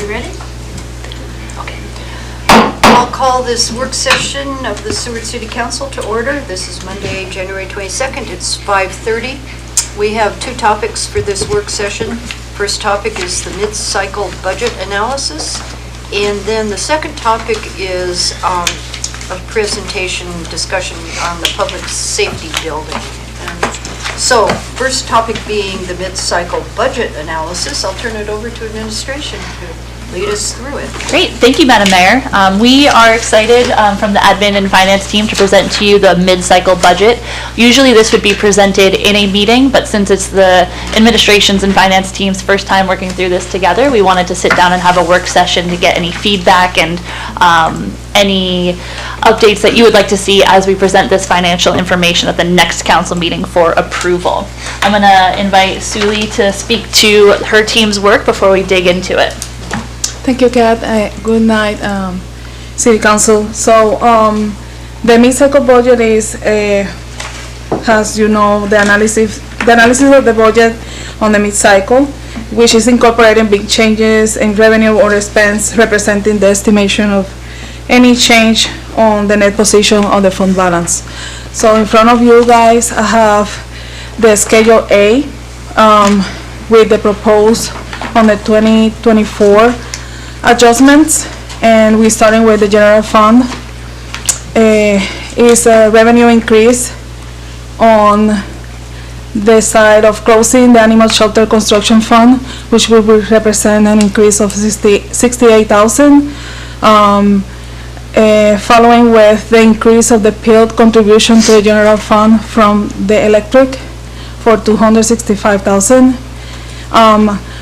we ready? Okay. I'll call this work session of the Seward City Council to order. This is Monday, January 22nd. It's 5:30. We have two topics for this work session. First topic is the mid-cycle budget analysis, and then the second topic is a presentation discussion on the public safety building. So, first topic being the mid-cycle budget analysis. I'll turn it over to administration to lead us through it. Great, thank you, Madam Mayor. We are excited from the admin and finance team to present to you the mid-cycle budget. Usually this would be presented in a meeting, but since it's the administration's and finance team's first time working through this together, we wanted to sit down and have a work session to get any feedback and any updates that you would like to see as we present this financial information at the next council meeting for approval. I'm going to invite Suli to speak to her team's work before we dig into it. Thank you, Kat. Good night, City Council. So, the mid-cycle budget is, has, you know, the analysis of the budget on the mid-cycle, which is incorporating big changes in revenue or expense, representing the estimation of any change on the net position of the fund balance. So, in front of you guys, I have the Schedule A with the proposed on the 2024 adjustments, and we're starting with the general fund. Is a revenue increase on the side of closing the animal shelter construction fund, which will represent an increase of 68,000. Following with the increase of the PILT contribution to the general fund from the electric for 265,000.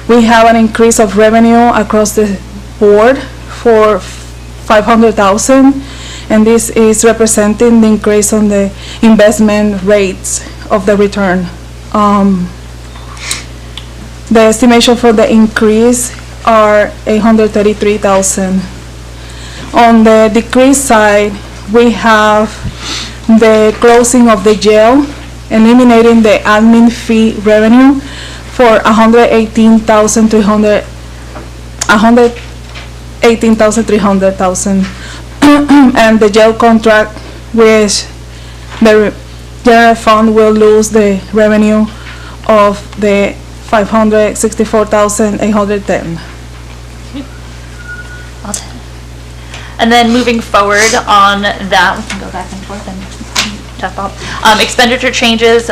We have an increase of revenue across the board for 500,000, and this is representing the increase on the investment rates of the return. The estimation for the increase are 833,000. On the decrease side, we have the closing of the jail, eliminating the admin fee revenue for 118,300. And the jail contract, which the general fund will lose the revenue of the 564,810. And then moving forward on that, we can go back and forth and tap up. Expenditure changes,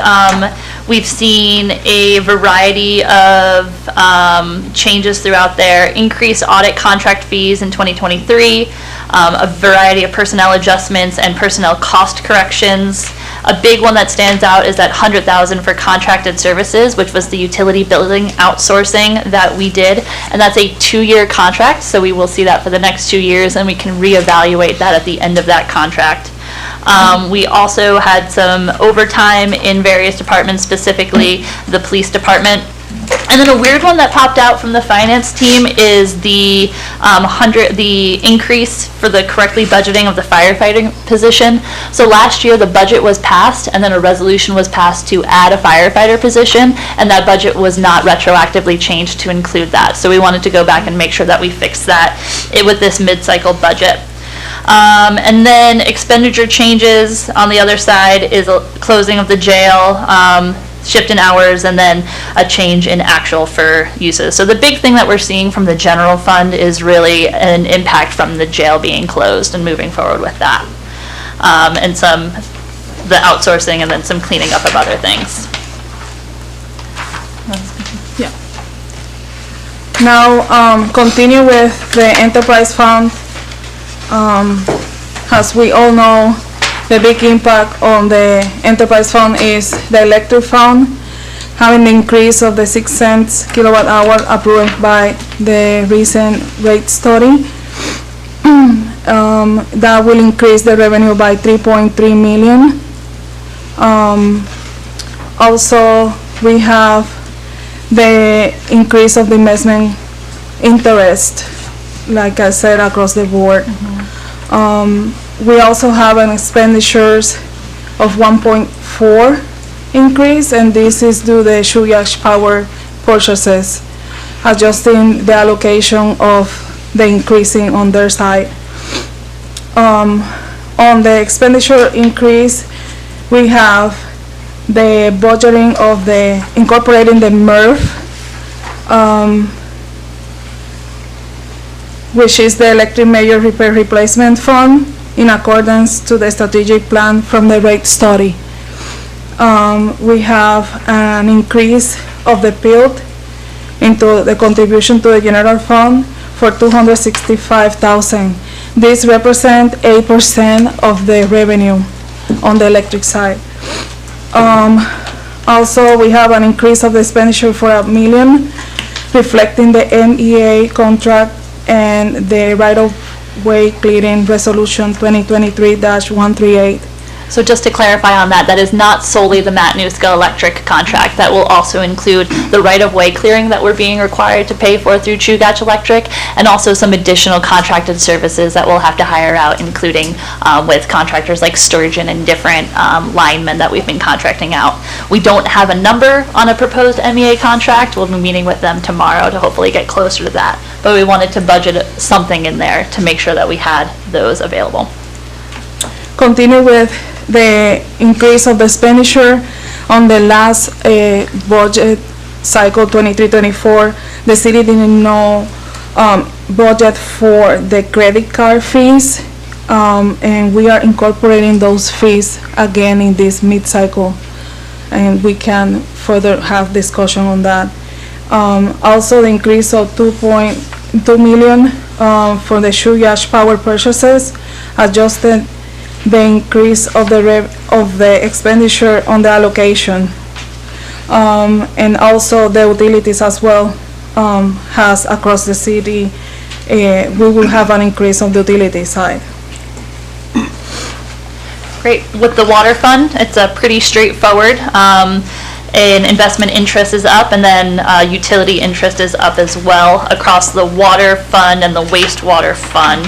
we've seen a variety of changes throughout there. Increased audit contract fees in 2023, a variety of personnel adjustments and personnel cost corrections. A big one that stands out is that 100,000 for contracted services, which was the utility billing outsourcing that we did, and that's a 2-year contract, so we will see that for the next 2 years, and we can reevaluate that at the end of that contract. We also had some overtime in various departments, specifically the police department. And then a weird one that popped out from the finance team is the increase for the correctly budgeting of the firefighting position. So last year the budget was passed, and then a resolution was passed to add a firefighter position, and that budget was not retroactively changed to include that. So we wanted to go back and make sure that we fixed that with this mid-cycle budget. And then expenditure changes on the other side is a closing of the jail, shift in hours, and then a change in actual for uses. So the big thing that we're seeing from the general fund is really an impact from the jail being closed and moving forward with that. And the outsourcing, and then some cleaning up of other things. Yeah. Now, continue with the enterprise fund. As we all know, the big impact on the enterprise fund is the electric fund, having the increase of the 6 cents kilowatt hour approved by the recent rate study. That will increase the revenue by 3.3 million. Also, we have the increase of the investment interest, like I said, across the board. We also have an expenditures of 1.4 increase, and this is due to the Shuyash power purchases. adjusting the allocation of the increasing on their side. On the expenditure increase, we have the budgeting of the incorporating the MERV, which is the Electric Major Repair Replacement Fund, in accordance to the strategic plan from the rate study. We have an increase of the PILT into the contribution to the general fund for $265,000. This represents 8% of the revenue on the electric side. Also, we have an increase of the expenditure for $1 million, reflecting the MEA contract and the right-of-way clearing resolution 2023-138. So just to clarify on that, that is not solely the Matanuska Electric contract. That will also include the right-of-way clearing that we're being required to pay for through Chugach Electric, and also some additional contracted services that we'll have to hire out, including with contractors like Sturgeon and different linemen that we've been contracting out. We don't have a number on a proposed MEA contract. We'll be meeting with them tomorrow to hopefully get closer to that. But we wanted to budget something in there to make sure that we had those available. Continue with the increase of the expenditure on the last budget cycle 23-24. The city didn't know budget for the credit card fees, and we are incorporating those fees again in this mid-cycle, and we can further have discussion on that. Also, the increase of $2.2 million for the Chugach power purchases, adjusted the increase of the expenditure on the allocation, and also the utilities as well, has across the city. We will have an increase on the utility side. Great. With the water fund, it's a pretty straightforward. An investment interest is up, and then utility interest is up as well across the water fund and the wastewater fund.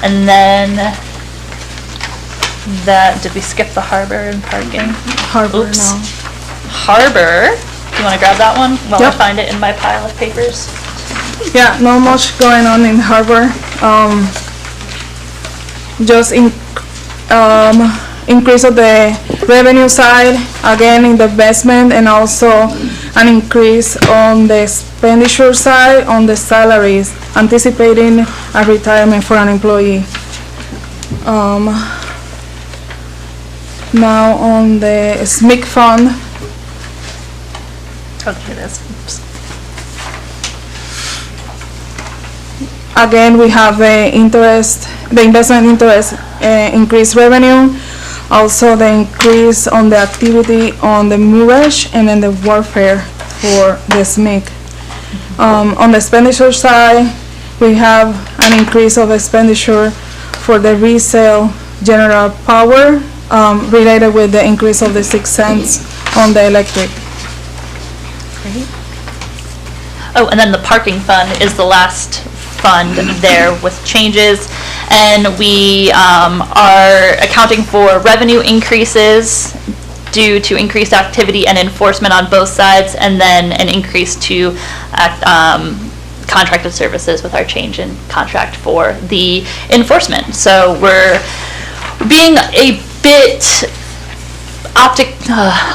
And then did we skip the harbor and parking? Harbor Oops. now. Harbor, do you want to grab that one while I Yep. find it in my pile of papers? Yeah, not much going on in harbor. Just increase of the revenue side, again in the investment, and also an increase on the expenditure side on the salaries, anticipating a retirement for an employee. Now on the SMIC fund, Okay, this. again we have the investment interest, increased revenue, also the increase on the activity on the MURASH and then the warfare for the SMIC. On the expenditure side, we have an increase of expenditure for the resale general power, related with the increase of the 6 cents on the electric. Great. Oh, and then the parking fund is the last fund there with changes. And we are accounting for revenue increases due to increased activity and enforcement on both sides, and then an increase to contracted services with our change in contract for the enforcement. So we're being a bit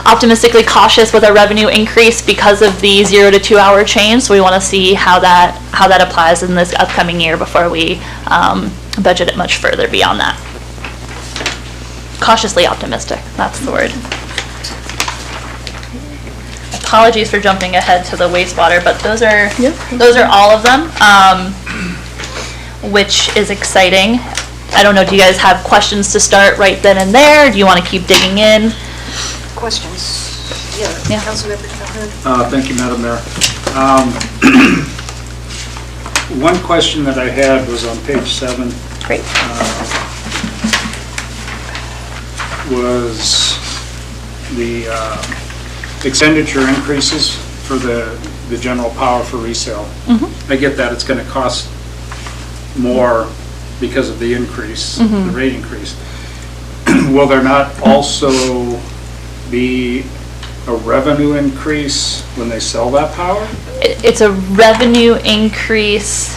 optimistically cautious with our revenue increase because of the 0 to 2 hour change. So we want to see how that applies in this upcoming year before we budget it much further beyond that. Cautiously optimistic, that's the word. Apologies for jumping ahead to the wastewater, but those are all of them, which is exciting. I don't know, do you guys have questions to start right then and there? Do you want to keep digging in? Questions? Yeah. Councilmember Calhoun. Thank you, Madam Mayor. One question that I had was on page 7. Great. Was the expenditure increases for the general power for resale. I get that it's going to cost more because of the increase, the rate increase. Will there not also be a revenue increase when they sell that power? It's a revenue increase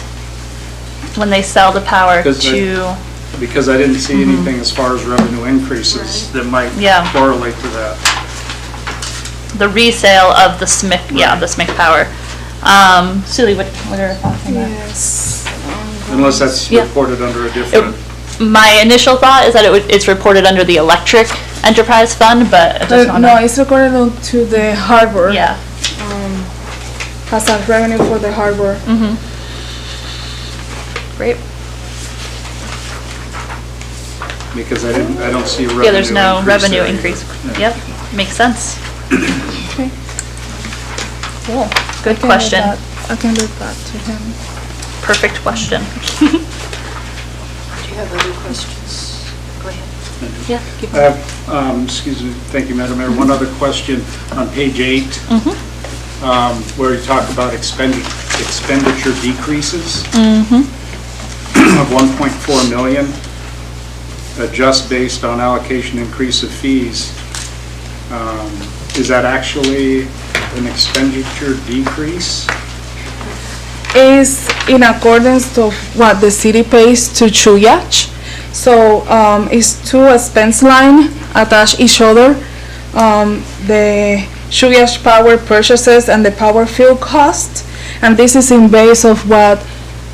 when they sell the power Because to, Because I didn't see anything as far as revenue increases that might Yeah. correlate to that. the resale of the SMIC, yeah, the SMIC power. Sulie, what are your thoughts on that? Yes. Unless that's Yeah. reported under a different, My initial thought is that it's reported under the electric enterprise fund, but I just want No, to. it's recorded to the harbor. Yeah, Has a revenue for the harbor. great. because I don't see a revenue increase. Yeah, there's no revenue there. increase. Yeah. Yep, makes sense. Okay. Cool, good I can question. leave that- I can leave that to him. Perfect question. Do you have other questions? Go ahead. Yeah. keep I have, excuse me, thank you, Madam Mayor, one other question on page 8, where you talk about expenditure decreases of 1.4 million, adjust based on allocation increase of fees. Is that actually an expenditure decrease? Is in accordance to what the city pays to Chuyach. So it's two expense line attached each other. The Chuyach power purchases and the power fuel cost. And this is in base of what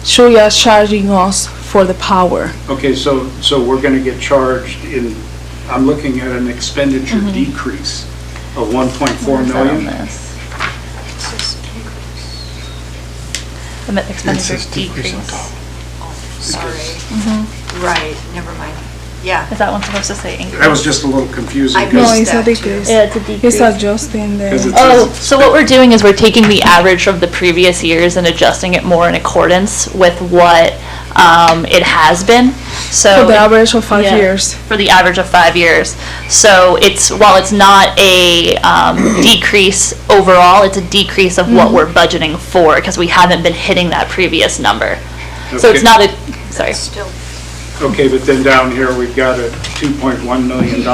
Chuyach charging us for the power. Okay, so we're going to get charged in, I'm looking at an expenditure decrease of 1.4 million. The expenditure decrease. Sorry. Right, never mind. Yeah. Is that one supposed to say increase? That was just a little confusing. I No, because- it's a that too. decrease. Yeah, it's a decrease. It's adjusting Because the, it Oh, says- so what we're doing is we're taking the average of the previous years and adjusting it more in accordance with what it has been. So for the average of 5 Yeah, years. For the average of 5 years. So while it's not a decrease overall, it's a decrease of what we're budgeting for because we haven't been hitting that previous number. So it's Okay. not a, sorry. Still, Okay, but then down here, we've got a $2.1 million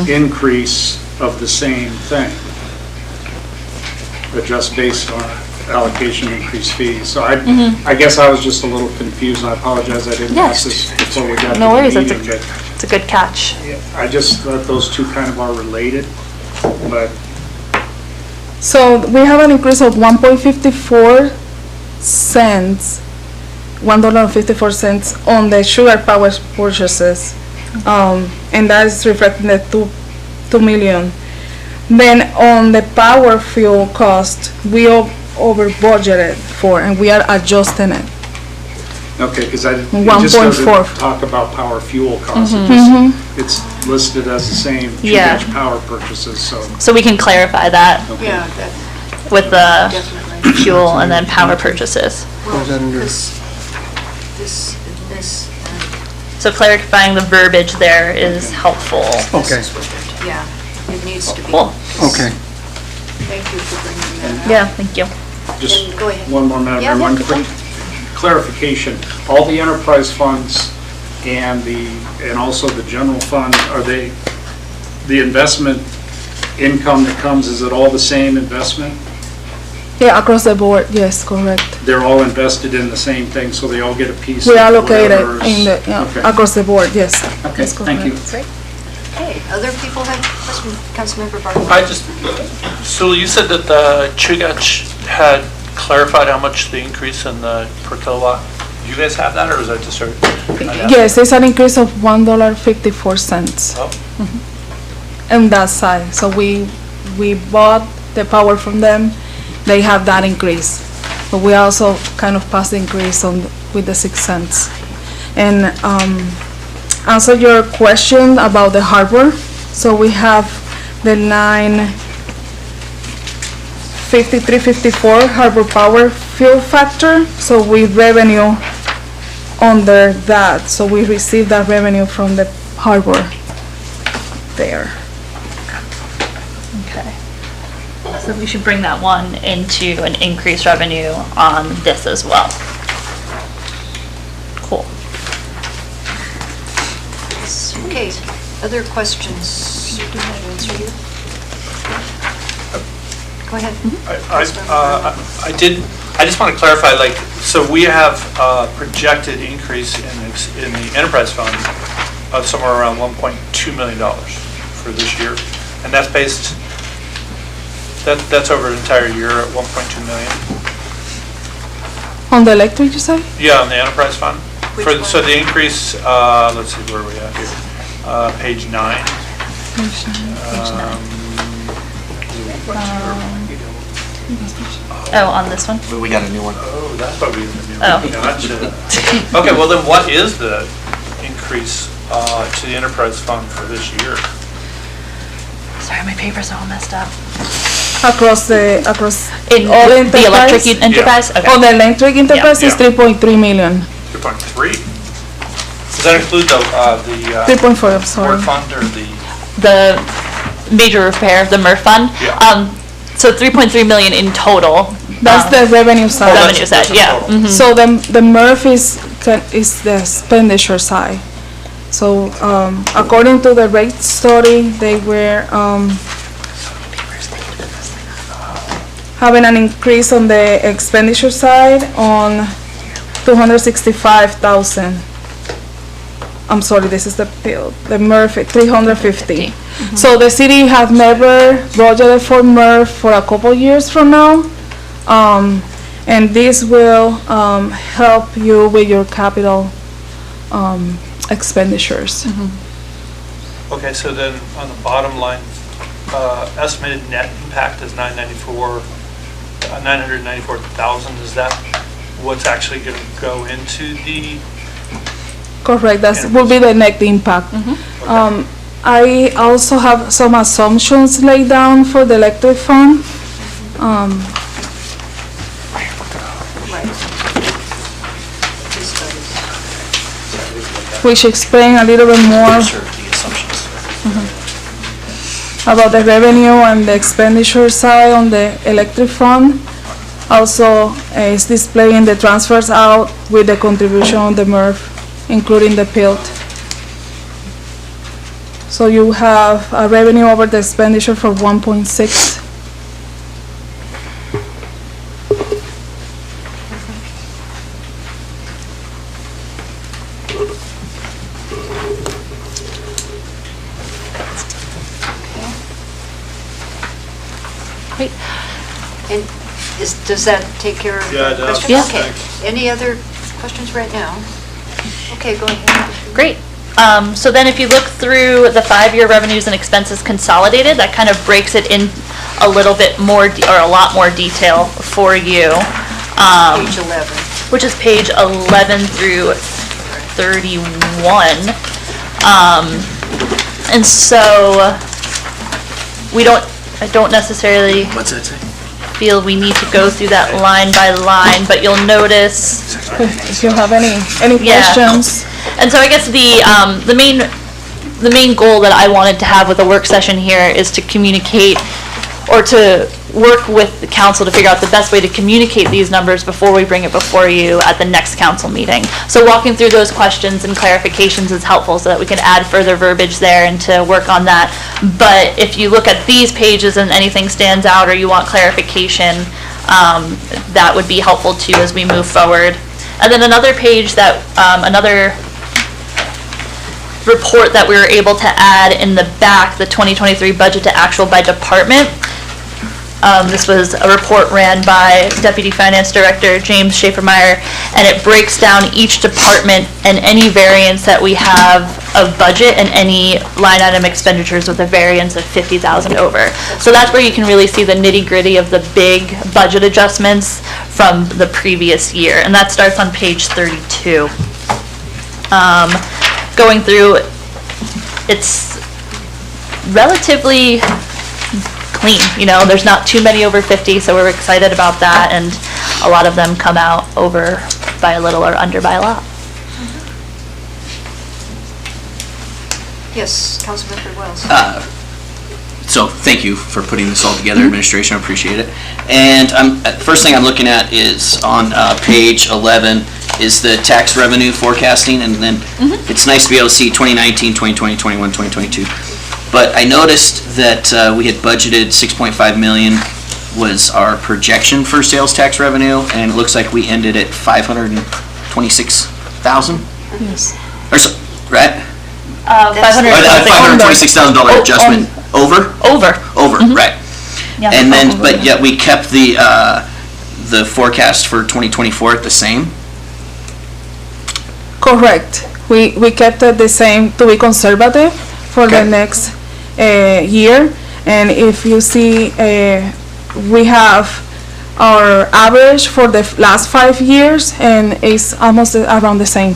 increase of the same thing. Adjust based on allocation increase fees. So I guess I was just a little confused, and I apologize, I didn't Yeah. ask this before we got to No the worries, meeting. But it's a good catch. I just thought those two kind of are related, but So we have an increase of 1.54 cents, $1.54 on the sugar power purchases. And that is reflecting the 2 million. Then on the power fuel cost, we over budgeted for, and we are adjusting it. okay, because it just 1.4. doesn't talk about power fuel costs. It just- It's listed as the same, Yeah. Tru-Edge power purchases, so. So we can clarify that okay. yeah, that, with the definitely. fuel and then power purchases. Well, that under? this, So clarifying the verbiage there is helpful. Okay, this is what it- yeah, it needs to be. Cool. okay. Thank you for bringing that up. Yeah, thank you. Just And go ahead. one more, Madam Yeah, Mayor, one yeah, quick clarification. All the enterprise funds and also the general fund, are they, the investment income that comes, is it all the same investment? Yeah, across the board, yes, correct. They're all invested in the same thing, so they all get a piece We of allocated whatever's- in the, yeah, Okay. across the board, yes. Okay, That's thank you. correct. Okay, other people have questions? Councilmember Barton? I just, so you said that the Chugach had clarified how much the increase in the per kilowatt. Do you guys have that, or is that just? Yes, it's an increase of $1.54 Oh, on that side. So we bought the power from them, they have that increase. But we also kind of passed the increase on, with the 6 cents. And answer your question about the harbor. So we have the 953.54 harbor power fuel factor. So we revenue under that. So we receive that revenue from the harbor there. Okay. So we should bring that one into an increased revenue on this as well. Cool. Okay, other questions? Do you have an answer here? Go ahead. I just want to clarify, like, so we have a projected increase in the enterprise fund of somewhere around $1.2 million for this year, and that's based, that's over an entire year at 1.2 million. On the electric, you say? Yeah, on the enterprise fund. Which For- one? So the increase, let's see, where are we at here? Page 9. Oh, on this one? We got a new one. Oh, that's what we, Oh. gotcha. Okay, well then what is the increase to the enterprise fund for this year? Sorry, my paper's all messed up. Across In all the electric enterprise? enterprise? Okay. Oh, the electric enterprise is Yeah. 3.3 million. 3.3? Does that include the 3.4, I'm sorry. board fund or the, The major repair, the MRF fund. Yeah. So 3.3 million in total. That's the revenue Oh, side. that's- Revenue side, that's a yeah. total. Mhm. So the MRF is the expenditure side. So according to the rate study, they were having an increase on the expenditure side on 265,000. I'm sorry, this is the bill, the MRF, 350. So the city have never budgeted for MRF for a couple years from now. And this will help you with your capital expenditures. okay, so then on the bottom line, estimated net impact is 994,000. Is that what's actually going to go into the, Correct, that will be the net impact. I also have some assumptions laid down for the electric fund. Right. These studies. Which explain a little bit more The assumptions. about the revenue and the expenditure side on the electric fund. Also, is displaying the transfers out with the contribution of the MRF, including the PILT. So you have a revenue over the expenditure for 1.6. Great. And does that take care of Yeah, it the does. question? Yeah. Okay. Any other questions right now? Okay, go ahead. Great. So then if you look through the 5-year revenues and expenses consolidated, that kind of breaks it in a little bit more, or a lot more detail for you. Page 11. Which is page 11 through 31. And so I don't necessarily What's that say? feel we need to go through that line by line, but you'll notice. If you have any Yeah. questions. And so I guess the main goal that I wanted to have with the work session here is to communicate, or to work with the council to figure out the best way to communicate these numbers before we bring it before you at the next council meeting. So walking through those questions and clarifications is helpful so that we can add further verbiage there and to work on that. But if you look at these pages and anything stands out or you want clarification, that would be helpful too as we move forward. And then another page that, another report that we were able to add in the back, the 2023 budget to actual by department. This was a report ran by Deputy Finance Director James Schaefer-Meyer, and it breaks down each department and any variance that we have of budget and any line item expenditures with a variance of 50,000 over. So that's where you can really see the nitty-gritty of the big budget adjustments from the previous year, and that starts on page 32. Going through, it's relatively clean, there's not too many over 50, so we're excited about that, and a lot of them come out over by a little or under by a lot. Yes, Councilmember Wells. So thank you for putting this all together, administration, I appreciate it. And first thing I'm looking at is on page 11 is the tax revenue forecasting, and then it's nice to be able to see 2019, 2020, 21, 2022. But I noticed that we had budgeted 6.5 million was our projection for sales tax revenue, and it looks like we ended at 526,000? Yes. Or so, right? $526. $526,000 adjustment. Over? Over. Over, right. Yeah, And then, over, but yeah. yet we kept the forecast for 2024 at the same? Correct. We kept it the same to be conservative for the Okay. next year. And if you see, we have our average for the last 5 years, and it's almost around the same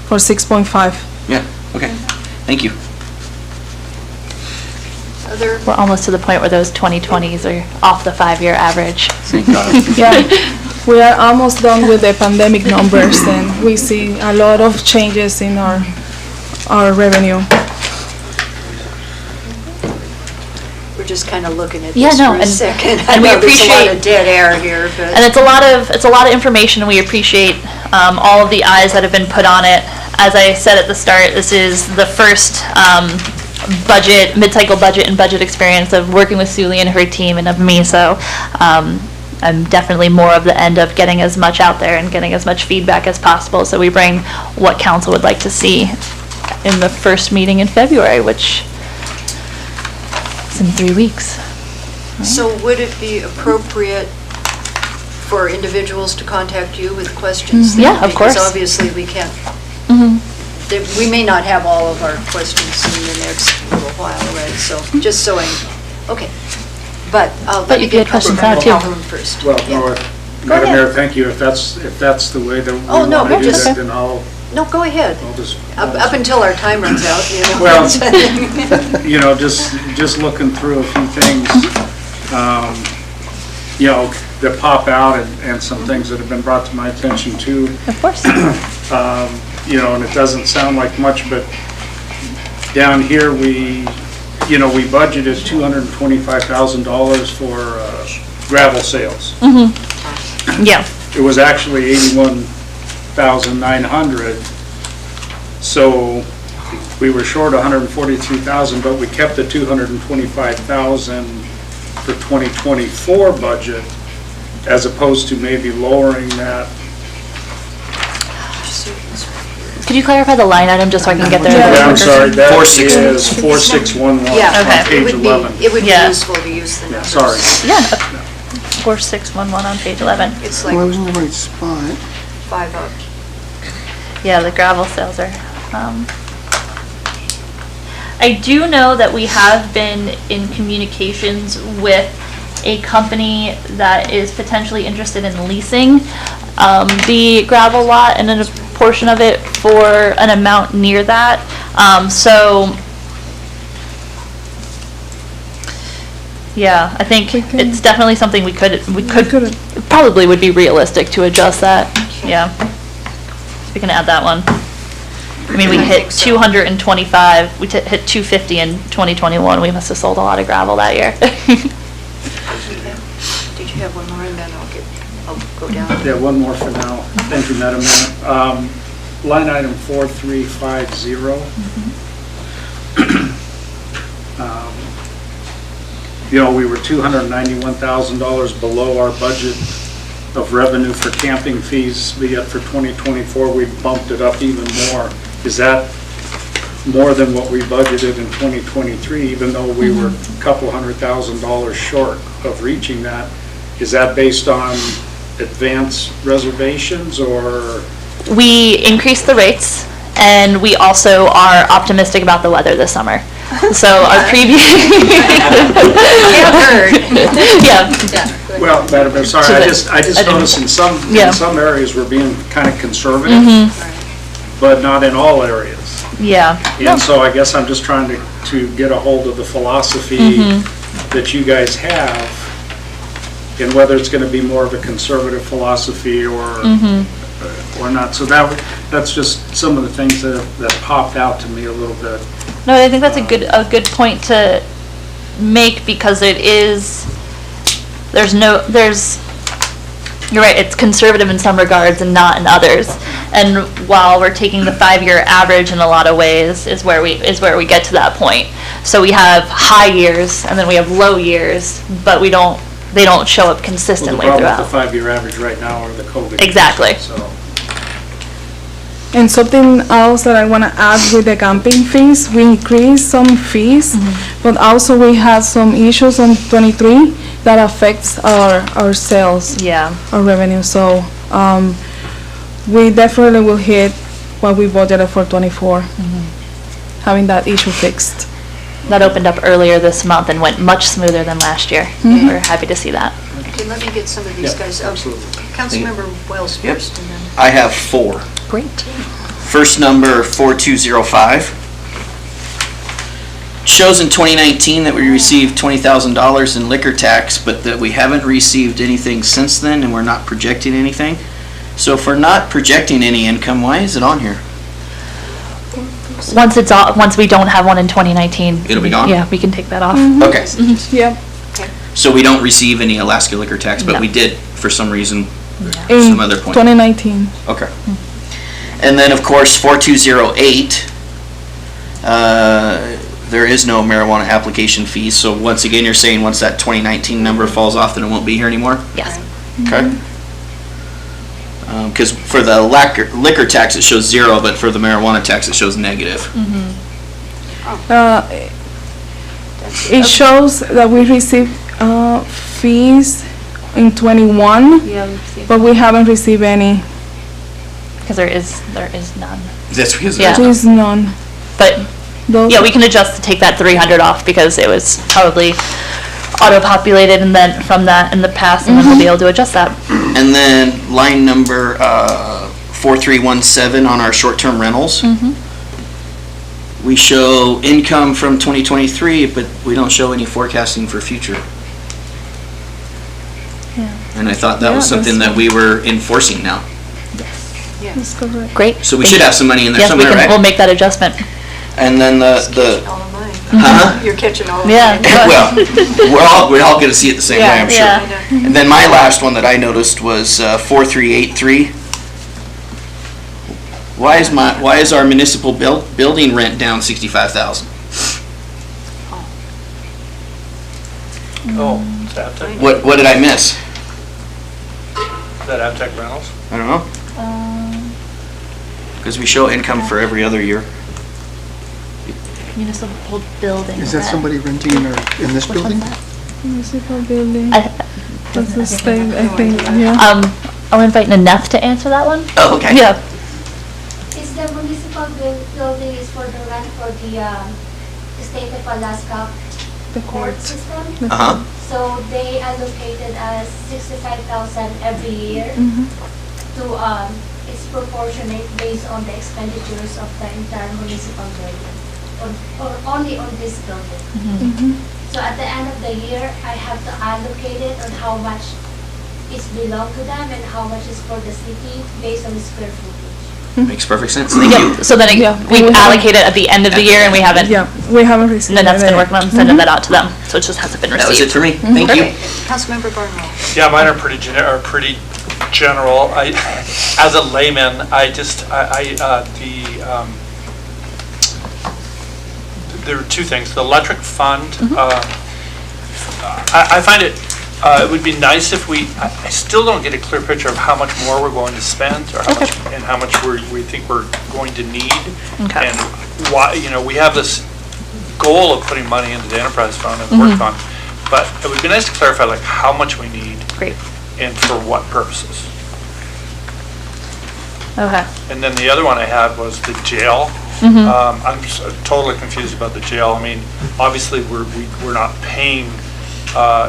for 6.5. Yeah, okay. Thank you. Other, We're almost to the point where those 2020s are off the 5-year average. Thank God. Yeah, we are almost done with the pandemic numbers, and we see a lot of changes in our revenue. we're just kind of looking at Yeah, this no, for a and- second. and I we know there's a lot appreciate- of dead air here, but. And it's a lot of information, and we appreciate all of the eyes that have been put on it. As I said at the start, this is the first budget, mid-cycle budget and budget experience of working with Suli and her team and of me, so I'm definitely more of the end of getting as much out there and getting as much feedback as possible, so we bring what council would like to see in the first meeting in February, which is in 3 weeks. So would it be appropriate for individuals to contact you with questions? then? Yeah, of course. Because obviously we can't, we may not have all of our questions in the next little while, right? So, just so I, okay. But I'll But let you you could get have questions Councilmember now, too. Calhoun first. Well, Yeah. no, Go Madam ahead. Mayor, thank you. If that's the way that we Oh, no, want to do just- that, then I'll No, go ahead. just. Up until our time runs out, you know. Well, you know, just looking through a few things, you know, that pop out and some things that have been brought to my attention too. Of course. You know, and it doesn't sound like much, but down here, we budgeted $225,000 for gravel sales. Yeah. It was actually 81,900. So we were short 143,000, but we kept the 225,000 for 2024 budget, as opposed to maybe lowering that. Could you clarify the line item just so I can get there? Yeah, Yeah, I'm sorry, that 461. is 4611 Yeah, on Okay. it page would be, 11. it would be Yeah. useful to use the Yeah, numbers. sorry. Yeah. 4611 on page 11. It's Well, I like was in the right spot. 5 up. Yeah, the gravel sales are, I do know that we have been in communications with a company that is potentially interested in leasing the gravel lot and then a portion of it for an amount near that. So, yeah, I think We can- it's definitely something we could, could- probably would be realistic to adjust that, yeah. We can add that one. I mean, we I hit think so. 225, we hit 250 in 2021, we must have sold a lot of gravel that year. Did you have one more, and then I'll go down? Yeah, one more for now. Thank you, Madam Mayor. Line item 4350. You know, we were $291,000 below our budget of revenue for camping fees, but yet for 2024, we bumped it up even more. Is that more than what we budgeted in 2023, even though we were a couple $100,000 short of reaching that? Is that based on advance reservations or? We increased the rates, and we also are optimistic about the weather this summer. So our previous, Yeah, heard. yeah, Yeah, go ahead. Well, Madam Mayor, sorry, So I that- just I didn't- noticed in Yeah. some areas we're being kind of conservative, but not in all areas. yeah. No, And so I guess I'm just trying to get a hold of the philosophy that you guys have, and whether it's going to be more of a conservative philosophy or not. So that's just some of the things that popped out to me a little bit. No, I think that's a good point to make, because it is, you're right, it's conservative in some regards and not in others. And while we're taking the 5-year average in a lot of ways is where we get to that point. So we have high years and then we have low years, but we don't they don't show up Well, the consistently problem with the throughout. 5-year average right now are the COVID. cases, Exactly. So, And something else that I want to add with the camping fees, we increased some fees, but also we had some issues on 23 that affects our sales, Yeah, our revenue. So we definitely will hit what we budgeted for 24, having that issue fixed. that opened up earlier this month and went much smoother than last year. We're happy to see that. Okay, let me get some of these Yeah, guys. absolutely. Councilmember Wells Yep. first, and then... I have 4. Great. First number, 4205. Shows in 2019 that we received $20,000 in liquor tax, but that we haven't received anything since then, and we're not projecting anything. So if we're not projecting any income, why is it on here? Once it's all, once we don't have one in 2019. It'll be gone? Yeah, we can take that off. Okay, Yep. so we don't receive any Alaska liquor tax, but No. we did, for some reason, In some other point. 2019. Okay. And then, of course, 4208, there is no marijuana application fee, so once again, you're saying once that 2019 number falls off, then it won't be here anymore? Yes. Okay. Because for the liquor tax, it shows 0, but for the marijuana tax, it shows negative. It shows that we received fees in 21, Yeah, but we haven't received any. because there is none. That's because Yeah. There is none. But, Those- yeah, we can adjust to take that 300 off because it was probably auto-populated and then from that in the past, and then we'll be able to adjust that. And then line number 4317 on our short-term rentals. We show income from 2023, but we don't show any forecasting for future. Yeah. And I thought that Yeah, was something that's that we were enforcing now. That's correct. Great. So we should have some money in there Yes, we somewhere, can, we'll right? make that adjustment. And then the, All of mine. huh? You're catching all of Yeah. mine. Well, we're all gonna see it the same way, I'm sure. Yeah. And then my last one that I noticed was 4383. Why is our municipal building rent down 65,000? Oh, is that Avtec? What did I miss? Is that Avtec Rentals? I don't know. Because we show income for every other year. Municipal building. Is that rent. somebody renting in this Which building? one's that? Municipal building. I- That's the state, I think, yeah. I'll invite Nanette to answer that one. Oh, okay. Yeah. Is the municipal building is for the rent for the state of Alaska The court court. system? Uh-huh. So they allocated us 65,000 every year to, it's proportionate based on the expenditures of the entire municipal building, or only on this building. So at the end of the year, I have to allocate it on how much is belong to them and how much is for the city based on the square footage. Makes perfect sense. Thank you. Yep, so then Yeah, we we have- allocate it at the end of the year and we haven't, Yeah, we haven't received it. Nanette's been working on sending that out to them, so it just hasn't been That was it received. for me. Thank you. Okay. Councilmember Barnwell. Yeah, mine are pretty general. As a layman, there are two things. The electric fund, I find it would be nice if I still don't get a clear picture of how much more we're going to spend or how much we think we're going to need. Okay. And why, we have this goal of putting money into the enterprise fund and the work fund, but it would be nice to clarify like how much we need Great, and for what purposes. okay. And then the other one I had was the jail. I'm totally confused about the jail. I mean, obviously, we're not paying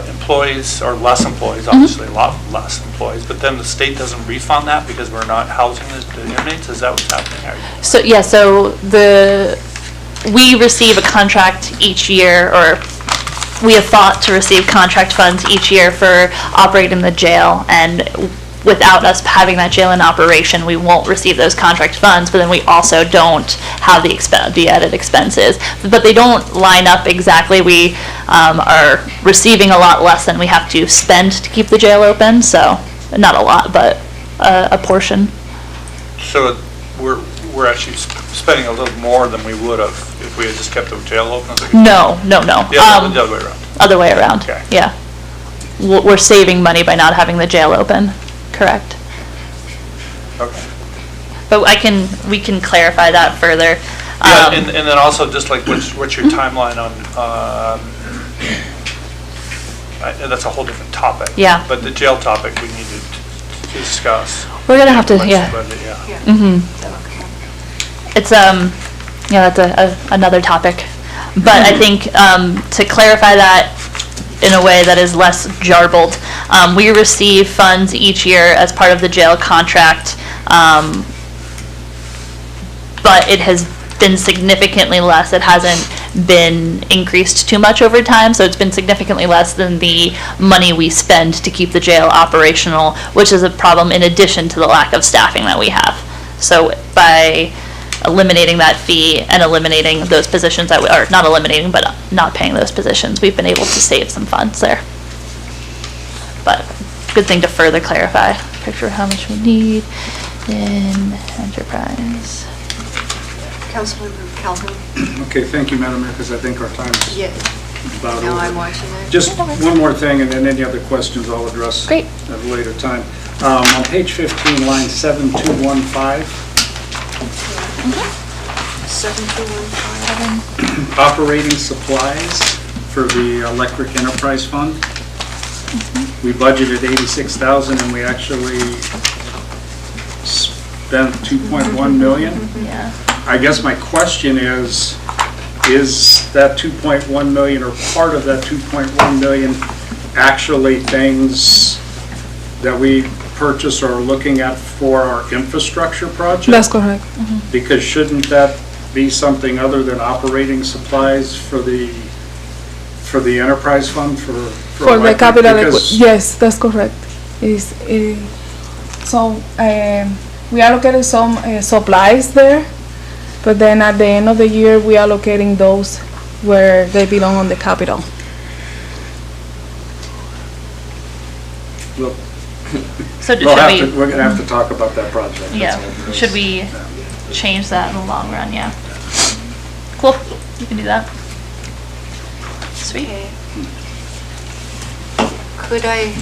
employees or less employees, obviously, a lot less employees, but then the state doesn't refund that because we're not housing the inmates? Is that what's happening? So, yeah, so we receive a contract each year, or we have thought to receive contract funds each year for operating the jail, and without us having that jail in operation, we won't receive those contract funds, but then we also don't have the added expenses. But they don't line up exactly. We are receiving a lot less than we have to spend to keep the jail open, so not a lot, but a portion. So we're actually spending a little more than we would have if we had just kept the jail open? No. The other way around. Other way around, Okay. yeah. we're saving money by not having the jail open, correct? Okay. But we can clarify that further. Yeah, and then also just like what's your timeline on, that's a whole different topic. Yeah. But the jail topic we need to discuss. We're gonna have to, Next yeah. budget, yeah. It's, yeah, that's another topic. But I think, to clarify that in a way that is less jarbled, we receive funds each year as part of the jail contract, but it has been significantly less. It hasn't been increased too much over time, so it's been significantly less than the money we spend to keep the jail operational, which is a problem in addition to the lack of staffing that we have. So by eliminating that fee and eliminating those positions that we, or not eliminating, but not paying those positions, we've been able to save some funds there. But good thing to further clarify. Picture how much we need in enterprise. Councilmember Calhoun? Okay, thank you, Madam Mayor, because I think our time is Yeah, about over. now I'm watching that. Just one more thing, and then any other questions I'll address Great. at a later time. On page 15, line 7215, 7215. operating supplies for the electric enterprise fund. We budgeted 86,000 and we actually spent 2.1 million. Yeah. I guess my question is that 2.1 million or part of that 2.1 million actually things that we purchase or are looking at for our infrastructure project? That's correct. Because shouldn't that be something other than operating supplies for the enterprise fund for For the electric? capital, Because- yes, that's correct. So, we allocated some supplies there, but then at the end of the year, we allocating those where they belong on the capital. We'll So we'll have to, should we, we're gonna have to talk about that project. yeah, That's all. should we change that in the long run? Yeah. Cool, you can do that. Sweet. Okay. Could I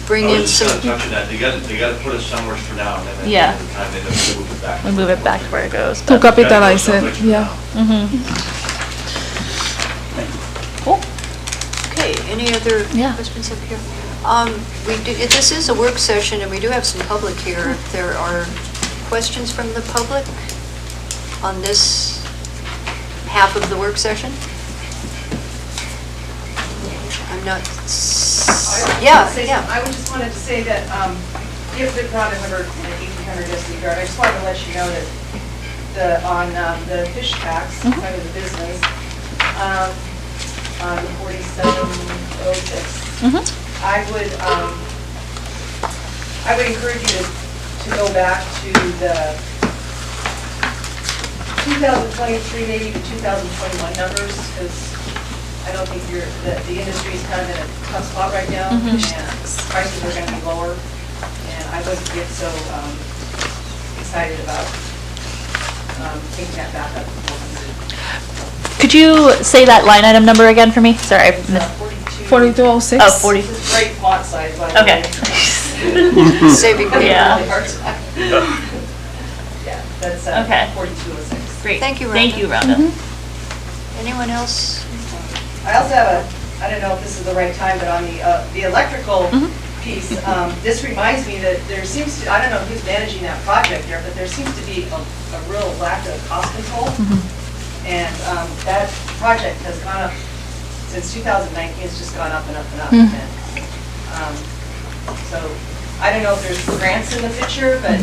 bring I in was just some, gonna touch on that, they gotta put us somewhere for now, and then at the Yeah. end of the time, they have to move it back. We move it back to where it goes. To but- capitalize it, yeah. Cool. okay, any other Yeah. questions up here? This is a work session and we do have some public here. If there are questions from the public on this half of the work session? I'm not, yeah. I would just wanted to say that if they're not 100 and 1,800 SD guard, I just wanted to let you know that on the fish tax, side of the business, on 4706, I would encourage you to go back to the 2023 maybe to 2021 numbers, because I don't think the industry is kind of in a tough spot right now, and prices are going to be lower, and I wouldn't get so excited about taking that back up to 400. Could you say that line item number again for me? Sorry, I It's missed. 4206? Oh, 40. This is great font size, by the Okay. way. Saving paper. Yeah. Yeah, that's Okay. 4206. Great. Thank you, Thank Rhonda. you, Rhonda. Anyone else? I also have I don't know if this is the right time, but on the electrical piece, this reminds me that there seems to, I don't know who's managing that project there, but there seems to be a real lack of cost control. And that project has gone up, since 2019, it's just gone up and up and up. And, so I don't know if there's grants in the picture, but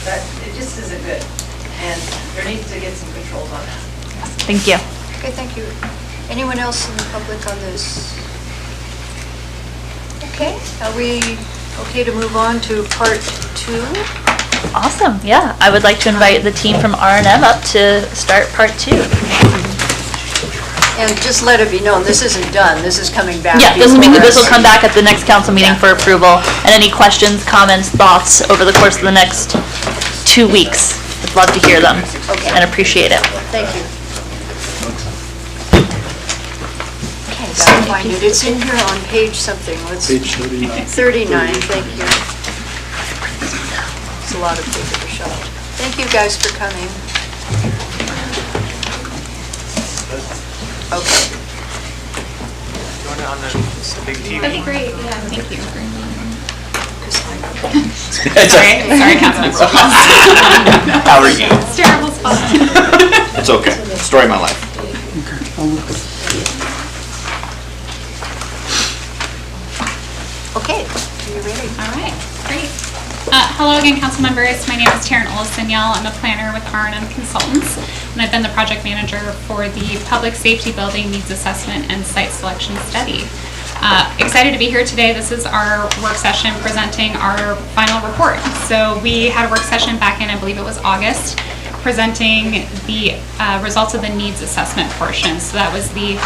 that, it just isn't good. And there needs to get some controls on that. Thank you. Okay, thank you. Anyone else in the public on this? Okay, are we okay to move on to part 2? Awesome, yeah. I would like to invite the team from R&M up to start part 2. And just let it be known, this isn't done, this is coming back. Yeah, this will before us. come back at the next council meeting for approval. And any questions, comments, thoughts over the course of the next 2 weeks, I'd love to hear them and appreciate it. Thank you. Okay. I gotta find it. It's in here on page something. Let's. Page 39. 39, thank you. It's a lot of paper to show. Thank you guys for coming. Okay. Going on the big TV. That'd be great, yeah, thank you. Sorry, Councilmember. How are you? It's terrible spot. It's okay. Story of my life. Okay, are you ready? All right, great. Hello again, council members. My name is Taryn Olsen-Yell. I'm a planner with R&M Consultants, and I've been the project manager for the Public Safety Building Needs Assessment and Site Selection Study. Excited to be here today. This is our work session presenting our final report. So we had a work session back in, I believe it was August, presenting the results of the needs assessment portion. So that was the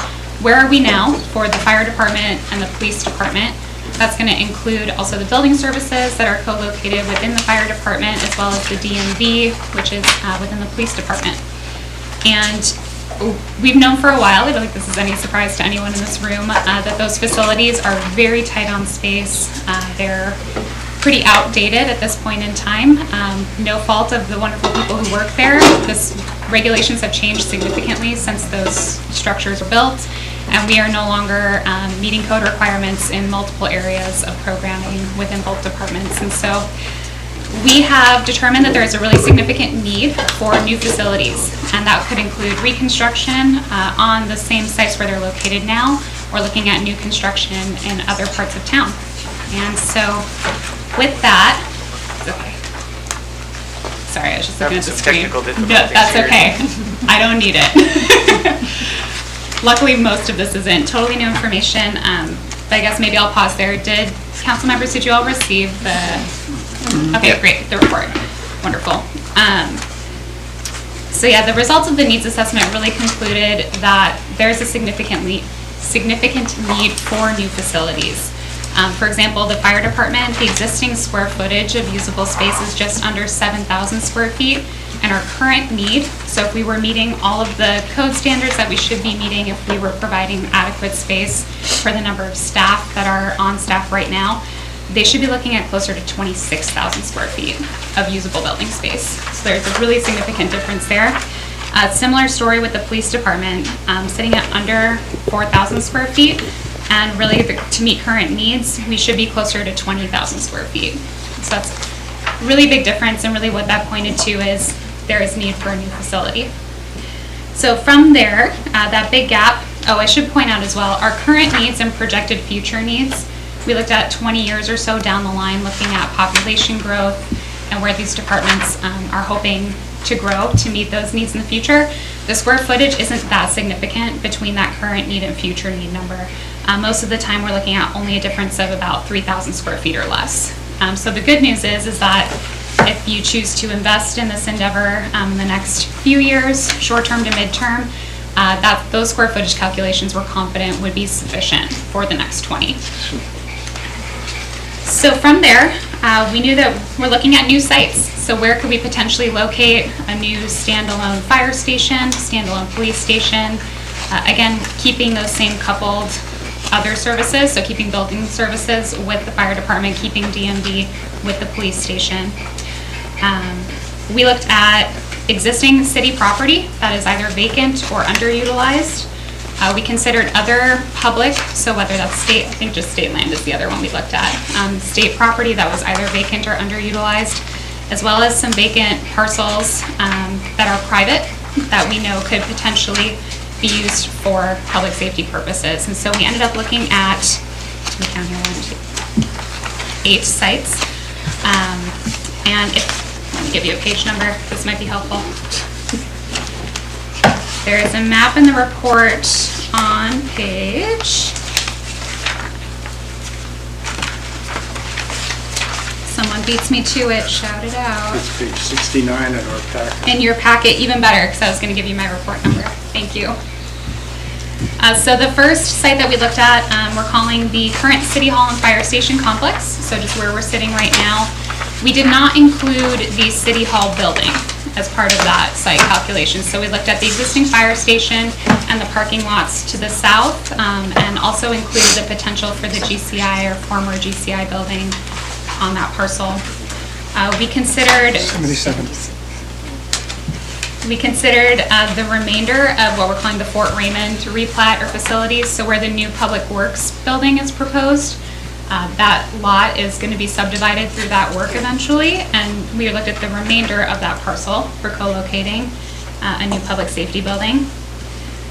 where are we now for the fire department and the police department. That's going to include also the building services that are co-located within the fire department, as well as the DMV, which is within the police department. And we've known for a while, I don't think this is any surprise to anyone in this room, that those facilities are very tight on space. They're pretty outdated at this point in time. No fault of the wonderful people who work there. Regulations have changed significantly since those structures were built, and we are no longer meeting code requirements in multiple areas of programming within both departments. And so we have determined that there is a really significant need for new facilities, and that could include reconstruction on the same sites where they're located now, or looking at new construction in other parts of town. And so with that, okay. Sorry, I was just looking at the screen. Technical difficulties That's here. okay. I don't need it. Luckily, most of this isn't totally new information, but I guess maybe I'll pause there. Council members, did you all receive the, okay, great, the report. Wonderful. So yeah, the results of the needs assessment really concluded that there's a significant need for new facilities. For example, the fire department, the existing square footage of usable space is just under 7,000 square feet, and our current need, so if we were meeting all of the code standards that we should be meeting if we were providing adequate space for the number of staff that are on staff right now, they should be looking at closer to 26,000 square feet of usable building space. So there's a really significant difference there. Similar story with the police department, sitting at under 4,000 square feet. And really, to meet current needs, we should be closer to 20,000 square feet. So that's a really big difference, and really what that pointed to is there is need for a new facility. So from there, that big gap, I should point out as well, our current needs and projected future needs, we looked at 20 years or so down the line, looking at population growth and where these departments are hoping to grow to meet those needs in the future. The square footage isn't that significant between that current need and future need number. Most of the time we're looking at only a difference of about 3,000 square feet or less. So the good news is that if you choose to invest in this endeavor in the next few years, short-term to mid-term, that those square footage calculations we're confident would be sufficient for the next 20. So from there, we knew that we're looking at new sites. So where could we potentially locate a new standalone fire station, standalone police station? Again, keeping those same coupled other services, so keeping building services with the fire department, keeping DMV with the police station. We looked at existing city property that is either vacant or underutilized. We considered other public, so whether that's state, I think just state land is the other one we looked at. State property that was either vacant or underutilized, as well as some vacant parcels that are private that we know could potentially be used for public safety purposes. And so we ended up looking at, we count here, 8 sites. And let me give you a page number, this might be helpful. There is a map in the report on page, someone beats me to it, shout it out. It's page 69 in our packet. In your packet, even better, because I was going to give you my report number. Thank you. So the first site that we looked at, we're calling the current City Hall and Fire Station Complex, so just where we're sitting right now. We did not include the City Hall building. as part of that site calculation. So we looked at the existing fire station and the parking lots to the south, and also included the potential for the GCI or former GCI building on that parcel. We considered the remainder of what we're calling the Fort Raymond replat or facilities, so where the new Public Works building is proposed. That lot is going to be subdivided through that work eventually, and we looked at the remainder of that parcel for co-locating a new public safety building.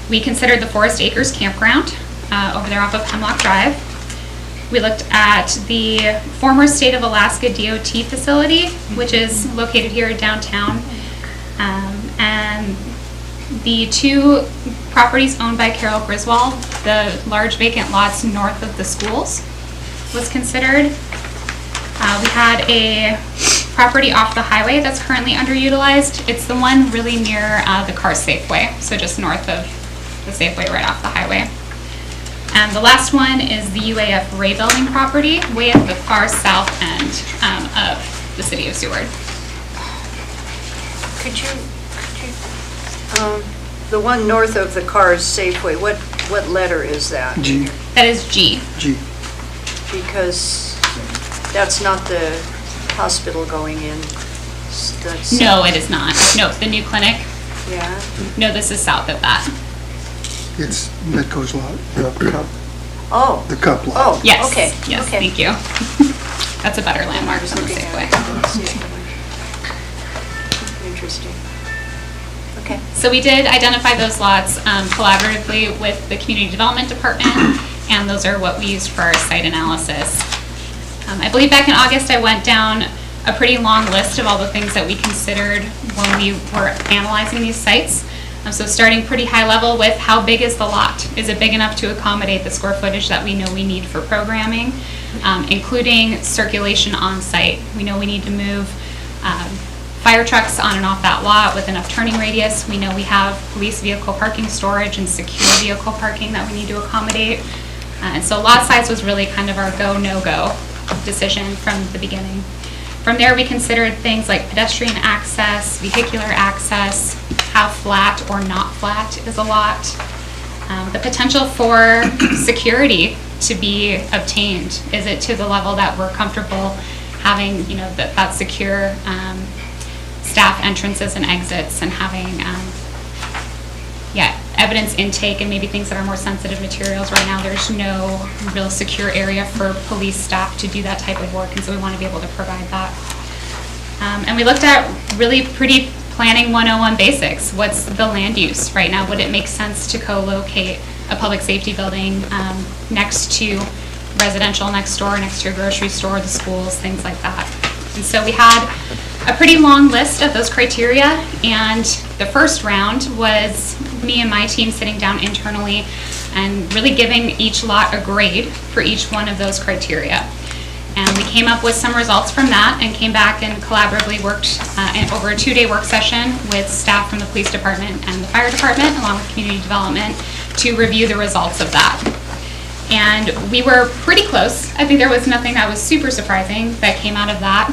We considered the Forest Acres campground over there off of Hemlock Drive. We looked at the former State of Alaska DOT facility, which is located here downtown, and the two properties owned by Carol Griswold, the large vacant lots north of the schools, was considered. We had a property off the highway that's currently underutilized. It's the one really near the Cars Safeway, so just north of the Safeway right off the highway. And the last one is the UAF Ray Building property, way at the far south end of the city of Seward. Could you, the one north of the Cars Safeway, what letter is that? G. That is G. G. Because that's not the hospital going in. That's, No, it is not. No, the new clinic. yeah. No, this is south of that. It's Medco's lot, the cup, Oh, the cup lot. oh, Yes. okay. Yes, okay. thank you. That's a better landmark I was than the looking Safeway. at it. Interesting. Okay. So we did identify those lots collaboratively with the Community Development Department, and those are what we used for our site analysis. I believe back in August, I went down a pretty long list of all the things that we considered when we were analyzing these sites. So starting pretty high level with how big is the lot? Is it big enough to accommodate the square footage that we know we need for programming, including circulation on site. We know we need to move fire trucks on and off that lot with enough turning radius. We know we have police vehicle parking storage and secure vehicle parking that we need to accommodate. And so lot size was really kind of our go, no-go decision from the beginning. From there, we considered things like pedestrian access, vehicular access, how flat or not flat is a lot, the potential for security to be obtained. Is it to the level that we're comfortable having, you know, that secure staff entrances and exits, and having, evidence intake and maybe things that are more sensitive materials. Right now, there's no real secure area for police staff to do that type of work, and so we want to be able to provide that. And we looked at really pretty planning 101 basics. What's the land use right now? Would it make sense to co-locate a public safety building next to residential next door, next to a grocery store, the schools, things like that? And so we had a pretty long list of those criteria, and the first round was me and my team sitting down internally and really giving each lot a grade for each one of those criteria. And we came up with some results from that and came back and collaboratively worked over a 2-day work session with staff from the police department and the fire department, along with community development, to review the results of that. And we were pretty close. I think there was nothing that was super surprising that came out of that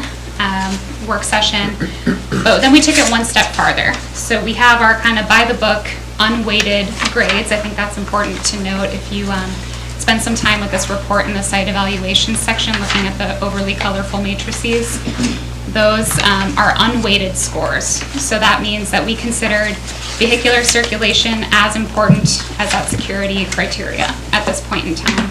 work session. But then we took it one step farther. So we have our kind of by the book, unweighted grades. I think that's important to note if you spend some time with this report in the site evaluation section looking at the overly colorful matrices. Those are unweighted scores. So that means that we considered vehicular circulation as important as that security criteria at this point in time.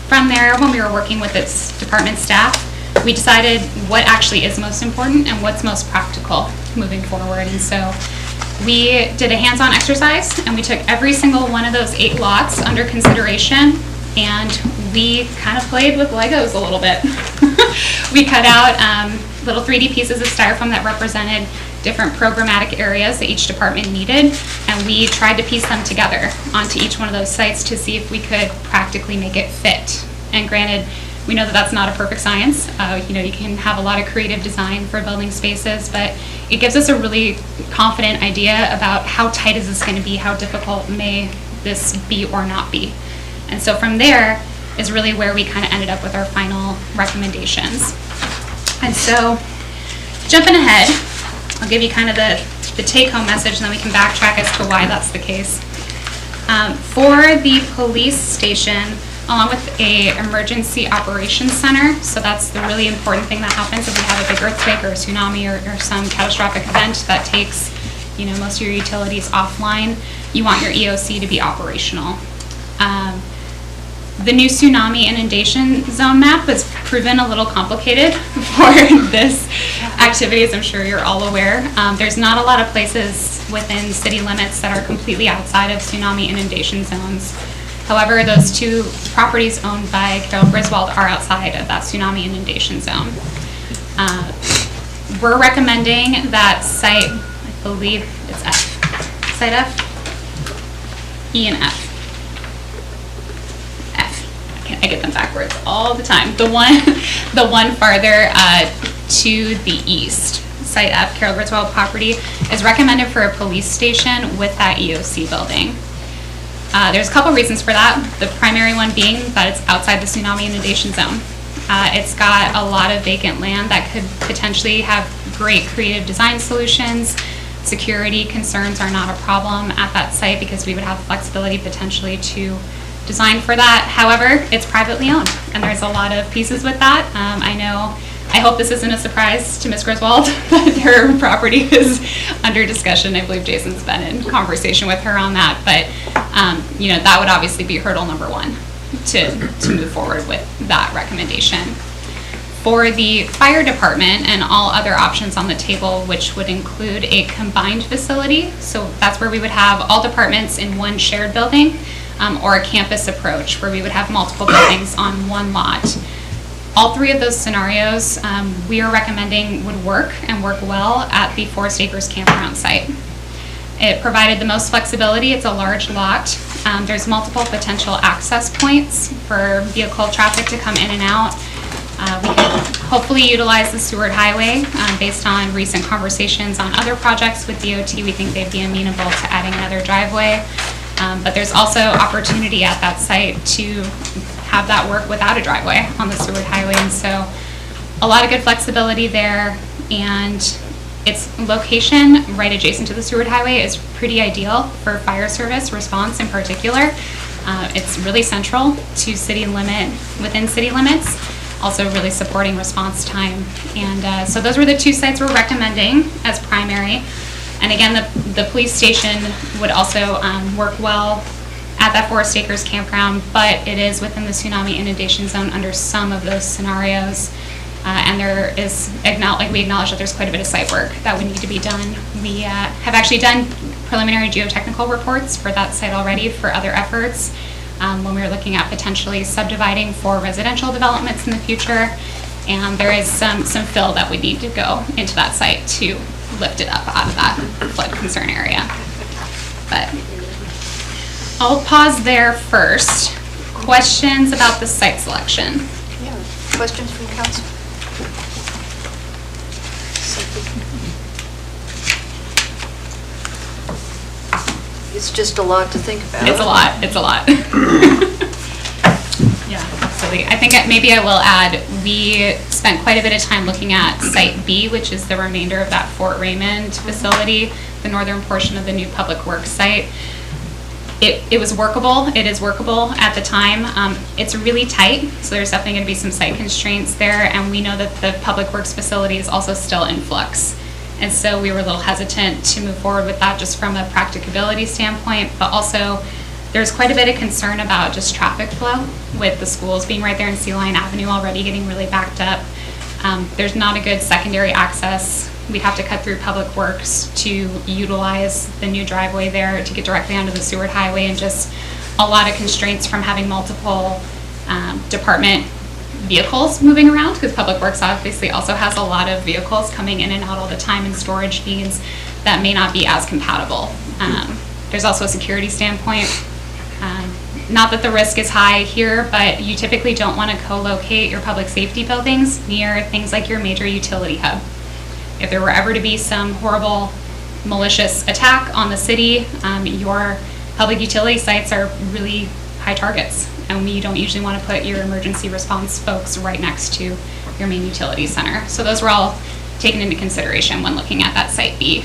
From there, when we were working with its department staff, we decided what actually is most important and what's most practical moving forward. And so we did a hands-on exercise, and we took every single one of those 8 lots under consideration, and we kind of played with Legos a little bit. We cut out little 3D pieces of styrofoam that represented different programmatic areas that each department needed, and we tried to piece them together onto each one of those sites to see if we could practically make it fit. And granted, we know that that's not a perfect science. You know, you can have a lot of creative design for building spaces, but it gives us a really confident idea about how tight is this going to be, how difficult may this be or not be. And so from there is really where we kind of ended up with our final recommendations. And so jumping ahead, I'll give you kind of the take-home message, and then we can backtrack as to why that's the case. For the police station, along with a emergency operations center, so that's the really important thing that happens if we have a big earthquake or a tsunami or some catastrophic event that takes, most of your utilities offline. You want your EOC to be operational. The new tsunami inundation zone map was proven a little complicated for this activity, as I'm sure you're all aware. There's not a lot of places within city limits that are completely outside of tsunami inundation zones. However, those two properties owned by Carol Griswold are outside of that tsunami inundation zone. We're recommending that site, I believe it's F, site F, E and F. I get them backwards all the time. The one farther to the east, site F, Carol Griswold property, is recommended for a police station with that EOC building. There's a couple reasons for that. The primary one being that it's outside the tsunami inundation zone. It's got a lot of vacant land that could potentially have great creative design solutions. Security concerns are not a problem at that site because we would have flexibility potentially to design for that. However, it's privately owned, and there's a lot of pieces with that. I hope this isn't a surprise to Ms. Griswold that her property is under discussion. I believe Jason's been in conversation with her on that, but that would obviously be hurdle number one to move forward with that recommendation. For the fire department and all other options on the table, which would include a combined facility, so that's where we would have all departments in one shared building, or a campus approach where we would have multiple buildings on one lot. All three of those scenarios we are recommending would work and work well at the Forest Acres campground site. It provided the most flexibility. It's a large lot. There's multiple potential access points for vehicle traffic to come in and out. We can hopefully utilize the Seward Highway based on recent conversations on other projects with DOT. We think they'd be amenable to adding another driveway. But there's also opportunity at that site to have that work without a driveway on the Seward Highway. And so a lot of good flexibility there. And its location right adjacent to the Seward Highway is pretty ideal for fire service response in particular. It's really central to within city limits, also really supporting response time. And so those were the two sites we're recommending as primary. And again, the police station would also work well at that Forest Acres campground, but it is within the tsunami inundation zone under some of those scenarios. And there is, we acknowledge that there's quite a bit of site work that would need to be done. We have actually done preliminary geotechnical reports for that site already for other efforts when we were looking at potentially subdividing for residential developments in the future. And there is some fill that would need to go into that site to lift it up out of that flood concern area. But I'll pause there first. Questions about the site selection? Yeah, questions from council? It's just a lot to think about. It's a lot. Yeah, absolutely. I think maybe I will add, we spent quite a bit of time looking at Site B, which is the remainder of that Fort Raymond facility, the northern portion of the new public works site. It was workable. It is workable at the time. It's really tight, so there's definitely going to be some site constraints there, and we know that the public works facility is also still in flux. And so we were a little hesitant to move forward with that just from a practicability standpoint, but also there's quite a bit of concern about just traffic flow with the schools being right there in Sea Lion Avenue already getting really backed up. There's not a good secondary access. We'd have to cut through Public Works to utilize the new driveway there to get directly onto the Seward Highway, and just a lot of constraints from having multiple department vehicles moving around, because Public Works obviously also has a lot of vehicles coming in and out all the time, and storage needs that may not be as compatible. There's also a security standpoint. Not that the risk is high here, but you typically don't want to co-locate your public safety buildings near things like your major utility hub. If there were ever to be some horrible malicious attack on the city, your public utility sites are really high targets, and we don't usually want to put your emergency response folks right next to your main utility center. So those were all taken into consideration when looking at that Site B.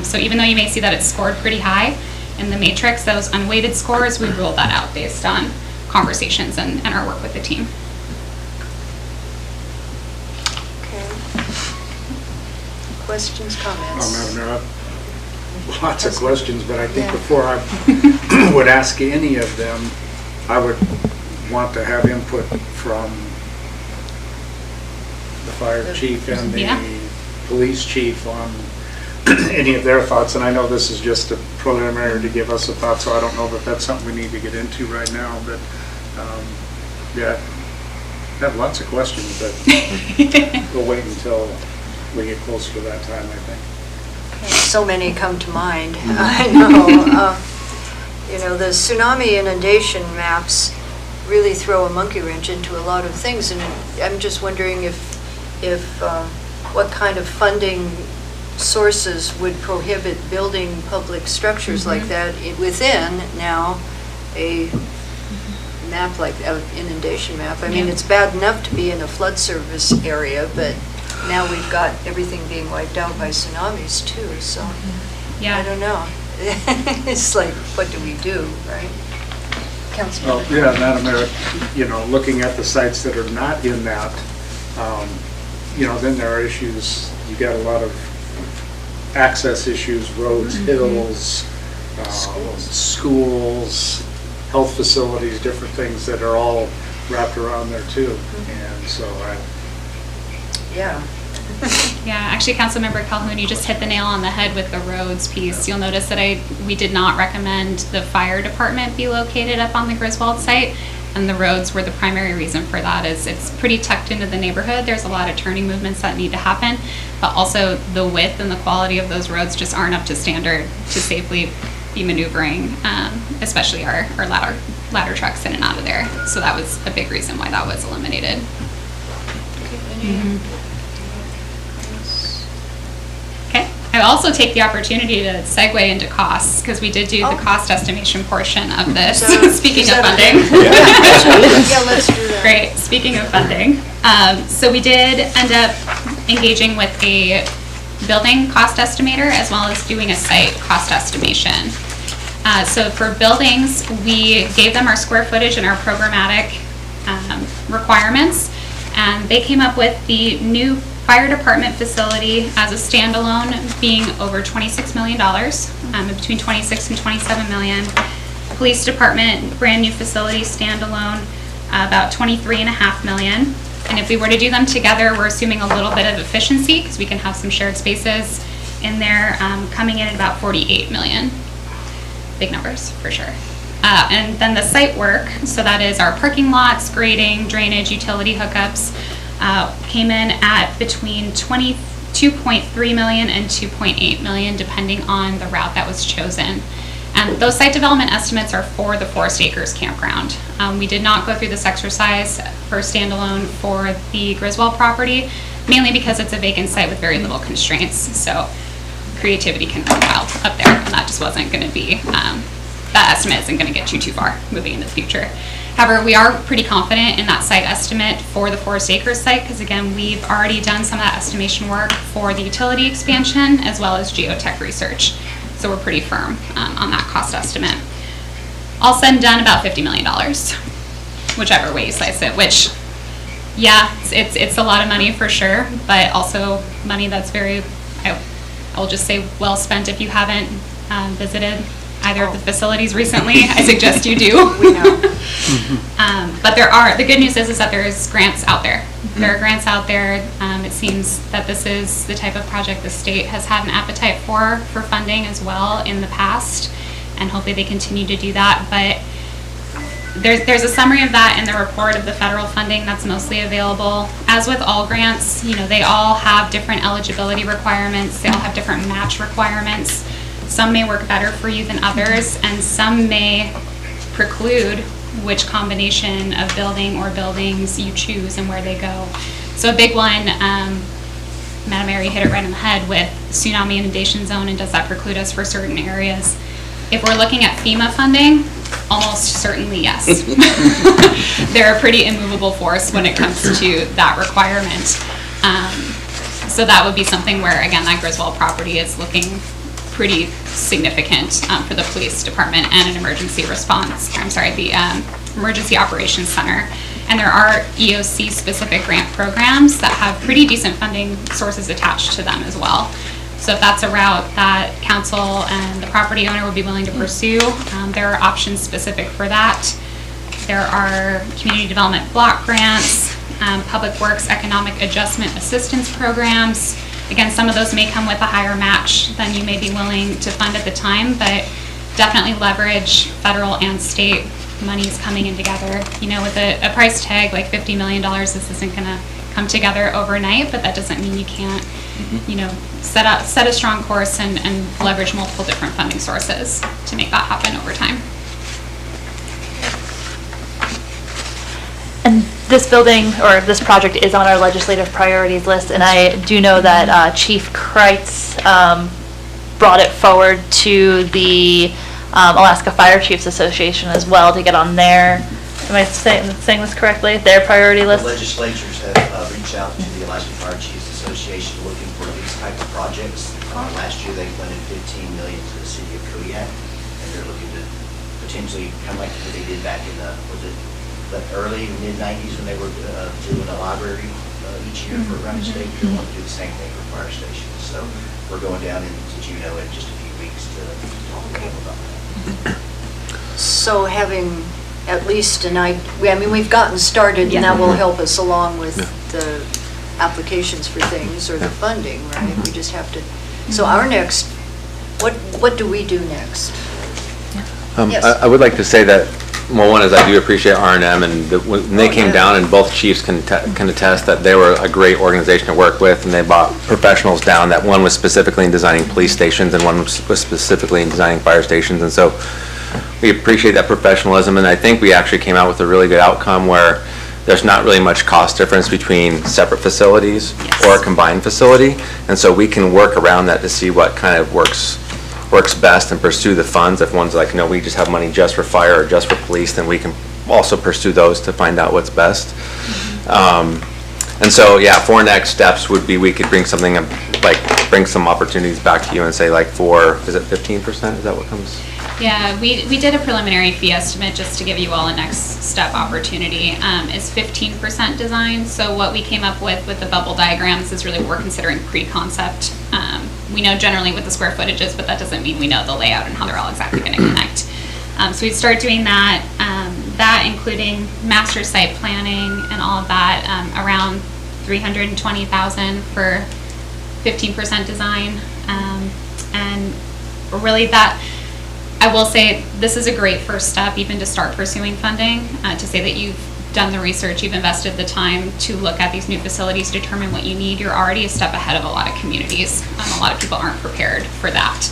So even though you may see that it's scored pretty high in the matrix, those unweighted scores, we ruled that out based on conversations and our work with the team. Okay. Questions, comments? Madam Mayor, I have lots of questions, but I think Yeah. before I would ask any of them, I would want to have input from the fire chief and the Yeah. police chief on any of their thoughts. And I know this is just a preliminary to give us a thought, so I don't know that that's something we need to get into right now, but yeah, I have lots of questions, but we'll wait until we get closer to that time, I think. So many come to mind. I know. You know, the tsunami inundation maps really throw a monkey wrench into a lot of things, and I'm just wondering if what kind of funding sources would prohibit building public structures like that within now a map like an inundation map. I mean, it's bad enough to be in a flood service area, but now we've got everything being wiped out by tsunamis too, so Yeah. I don't know. It's like, what do we do, right? Councilman? Well, yeah, Madam Mayor, you know, looking at the sites that are not in that, you know, then there are issues, you got a lot of access issues, roads, hills, schools, health facilities, different things that are all wrapped around there too. And so Yeah. Yeah, actually, Councilmember Calhoun, you just hit the nail on the head with the roads piece. You'll notice that we did not recommend the fire department be located up on the Griswold site, and the roads were the primary reason for that. Is it's pretty tucked into the neighborhood. There's a lot of turning movements that need to happen, but also the width and the quality of those roads just aren't up to standard to safely be maneuvering, especially our ladder trucks in and out of there. So that was a big reason why that was eliminated. Okay. I also take the opportunity to segue into costs, because we did do the cost estimation portion of this, speaking of funding. Yeah, let's do that. Great, speaking of funding. So we did end up engaging with a building cost estimator as well as doing a site cost estimation. So for buildings, we gave them our square footage and our programmatic requirements, and they came up with the new fire department facility as a standalone being over $26 million, between 26 and 27 million. Police department, brand new facility standalone, about 23.5 million. And if we were to do them together, we're assuming a little bit of efficiency because we can have some shared spaces in there, coming in at about 48 million. Big numbers for sure. And then the site work, so that is our parking lots, grading, drainage, utility hookups, came in at between 22.3 million and 2.8 million, depending on the route that was chosen. And those site development estimates are for the Forest Acres campground. We did not go through this exercise for standalone for the Griswold property, mainly because it's a vacant site with very little constraints. So creativity can run wild up there, and that just wasn't going to be, that estimate isn't going to get you too far moving into the future. However, we are pretty confident in that site estimate for the Forest Acres site, because again, we've already done some of that estimation work for the utility expansion as well as geotech research. So we're pretty firm on that cost estimate. All said and done, about $50 million, whichever way you slice it, which, yeah, it's a lot of money for sure, but also money that's very, I will just say, well spent. If you haven't visited either of the facilities recently, I suggest you do. We know. But the good news is that there's grants out there. There are grants out there. It seems that this is the type of project the state has had an appetite for funding as well in the past, and hopefully they continue to do that. But there's a summary of that in the report of the federal funding that's mostly available. As with all grants, they all have different eligibility requirements. They all have different match requirements. Some may work better for you than others, and some may preclude which combination of building or buildings you choose and where they go. So a big one, Madam Mayor, you hit it right on the head with tsunami inundation zone, and does that preclude us for certain areas? If we're looking at FEMA funding, almost certainly yes. They're a pretty immovable force when it comes to that requirement. So that would be something where, again, that Griswold property is looking pretty significant for the police department and an emergency response, the Emergency Operations Center. And there are EOC-specific grant programs that have pretty decent funding sources attached to them as well. So if that's a route that council and the property owner would be willing to pursue, there are options specific for that. There are community development block grants, public works economic adjustment assistance programs. Again, some of those may come with a higher match than you may be willing to fund at the time, but definitely leverage federal and state monies coming in together. You know, with a price tag like $50 million, this isn't gonna come together overnight, but that doesn't mean you can't, you know, set a strong course and leverage multiple different funding sources to make that happen over time. And this building, or this project, is on our legislative priorities list, and I do know that Chief Kreitz brought it forward to the Alaska Fire Chiefs Association as well to get on their, am I saying this correctly, their priority list? The legislatures have reached out to the Alaska Fire Chiefs Association looking for these type of projects. Last year they funded $15 million to the city of Kodiak, and they're looking to potentially, kind of like what they did back in the, was it the early mid-90s when they were doing a library each year for around the state. They want to do the same thing for fire stations. So we're going down into Juneau in just a few weeks to talk to them about that. So having at least an idea, I mean, we've gotten started, and that will help us along with the applications for things or the funding, right? We just have to, so our next, what do we do next? Yes. I would like to say that, well, one is I do appreciate R&M, and when they came down, and both chiefs can attest that they were a great organization to work with, and they brought professionals down, that one was specifically in designing police stations and one was specifically in designing fire stations, and so we appreciate that professionalism, and I think we actually came out with a really good outcome where there's not really much cost difference between separate facilities or a combined facility, and so we can work around that to see what kind of works best and pursue the funds. If one's like, no, we just have money just for fire or just for police, then we can also pursue those to find out what's best. And so, yeah, for next steps would be we could bring something, like bring some opportunities back to you and say like is it 15%? Is that what comes? Yeah, we did a preliminary fee estimate just to give you all a next step opportunity. Is 15% design. So what we came up with the bubble diagrams is really we're considering pre-concept. We know generally what the square footage is, but that doesn't mean we know the layout and how they're all exactly going to connect. So we'd start doing that, that including master site planning and all of that, around $320,000 for 15% design. And really that, I will say this is a great first step even to start pursuing funding, to say that you've done the research, you've invested the time to look at these new facilities, determine what you need. You're already a step ahead of a lot of communities. A lot of people aren't prepared for that.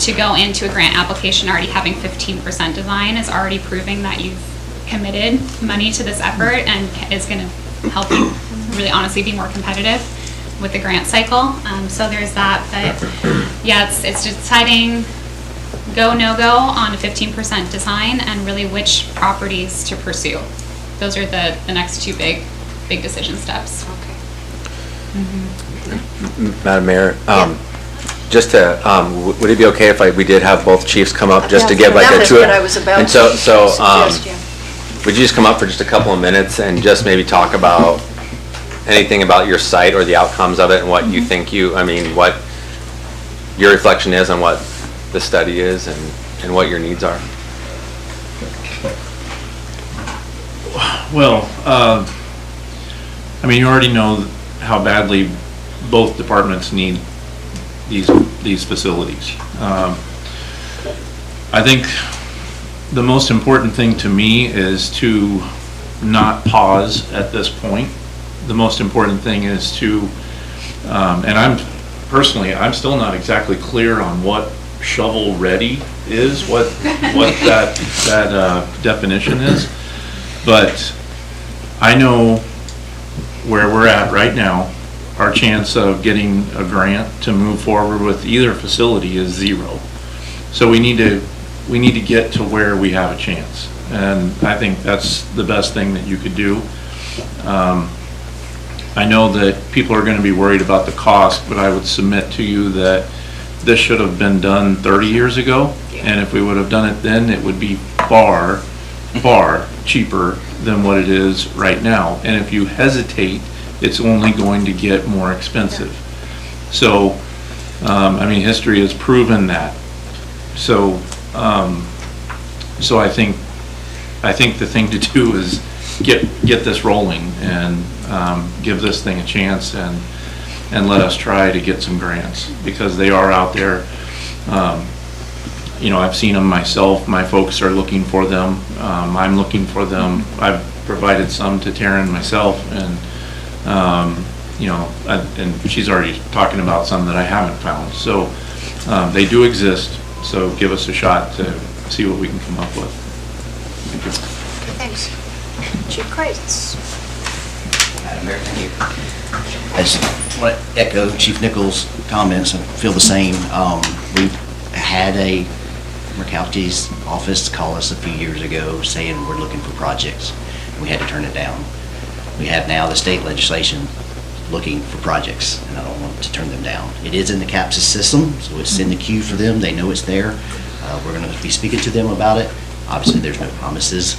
To go into a grant application already having 15% design is already proving that you've committed money to this effort and is going to help you really honestly be more competitive with the grant cycle. So there's that, but yeah, it's deciding go, no go on a 15% design and really which properties to pursue. Those are the next two big decision steps. Okay. Madam Mayor, just to, would it be okay if we did have both chiefs come up just to give like a tour? That was what I was about and to suggest, yeah. Would you just come up for just a couple of minutes and just maybe talk about anything about your site or the outcomes of it and what you think what your reflection is on what the study is and what your needs are? Well, you already know how badly both departments need these facilities. I think the most important thing to me is to not pause at this point. The most important thing is to, and I'm still not exactly clear on what shovel ready is, what that definition is, but I know where we're at right now. Our chance of getting a grant to move forward with either facility is 0. So we need to get to where we have a chance, and I think that's the best thing that you could do. I know that people are gonna be worried about the cost, but I would submit to you that this should have been done 30 years ago. And if we would have done it then, it would be far, far cheaper than what it is right now. And if you hesitate, it's only going to get more expensive. So, I mean, history has proven that. So, so I think the thing to do is get this rolling and give this thing a chance and let us try to get some grants, because they are out there. You know, I've seen them myself. My folks are looking for them. I'm looking for them. I've provided some to Taryn myself, and you know, and she's already talking about some that I haven't found. So they do exist. So give us a shot to see what we can come up with. Thank you. Thanks. Chief Kreitz. Madam Mayor, thank you. I just want to echo Chief Nichols' comments and feel the same. We've had a Murkowski's office call us a few years ago saying we're looking for projects. We had to turn it down. We have now the state legislation looking for projects, and I don't want to turn them down. It is in the CAPSIS system, so it's in the queue for them. They know it's there. We're going to be speaking to them about it. Obviously, there's no promises.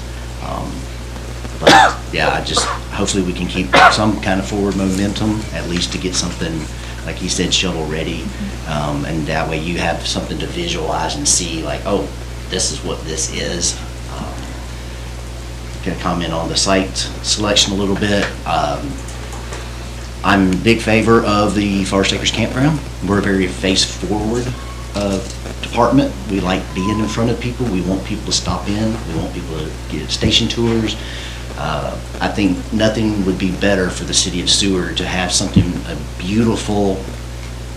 But yeah, hopefully we can keep some kind of forward momentum, at least to get something, like he said, shovel ready. And that way you have something to visualize and see, like, oh, this is what this is. Can I comment on the site selection a little bit? I'm in big favor of the Forest Acres Campground. We're a very face-forward department. We like being in front of people. We want people to stop in. We want people to get station tours. I think nothing would be better for the city of Seward to have a beautiful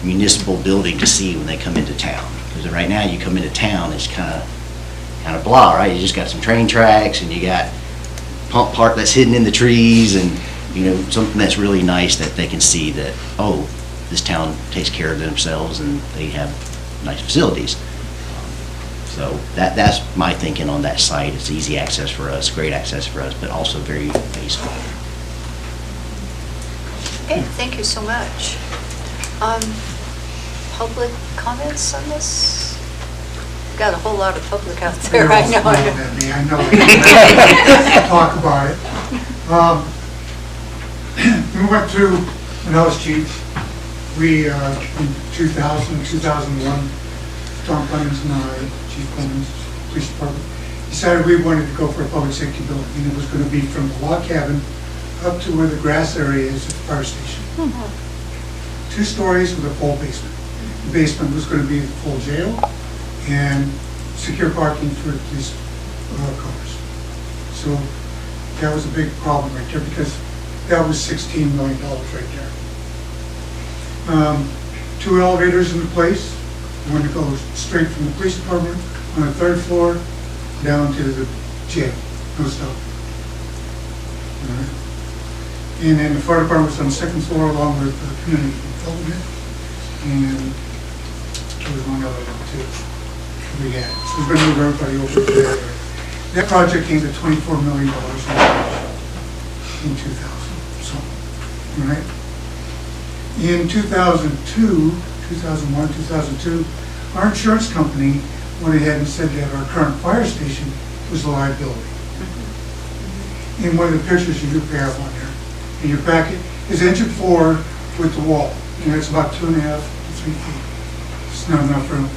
municipal building to see when they come into town. Because right now you come into town, it's kind of blah, right? You just got some train tracks and you got pump park that's hidden in the trees, and you know, something that's really nice that they can see that, oh, this town takes care of themselves and they have nice facilities. So that's my thinking on that site. It's easy access for us, great access for us, but also very peaceful. Okay, thank you so much. Public comments on this? Got a whole lot of public out there, I know. I know. Talk about it. We went through, when I was chief, we, in 2000, 2001, Tom Clemens and I, Chief Clemens, Police Department, decided we wanted to go for a public safety building, and it was going to be from the log cabin up to where the grass area is at the fire station. 2 stories with a full basement. The basement was going to be the full jail and secure parking for the police cars. So that was a big problem right there, because that was $16 million right there. 2 elevators in place. One to go straight from the police department on the 3rd floor down to the jail, no stop. And then the fire department was on the 2nd floor along with the community development, and there was one other one too we had. So we're going to move everybody over to that area. That project came to $24 million in 2000. So, all right. In 2002, 2001, 2002, our insurance company went ahead and said that our current fire station was a liability. In one of the pictures you do have on there in your packet is engine 4 with the wall, and it's about 2.5 to 3 feet. It's not enough room.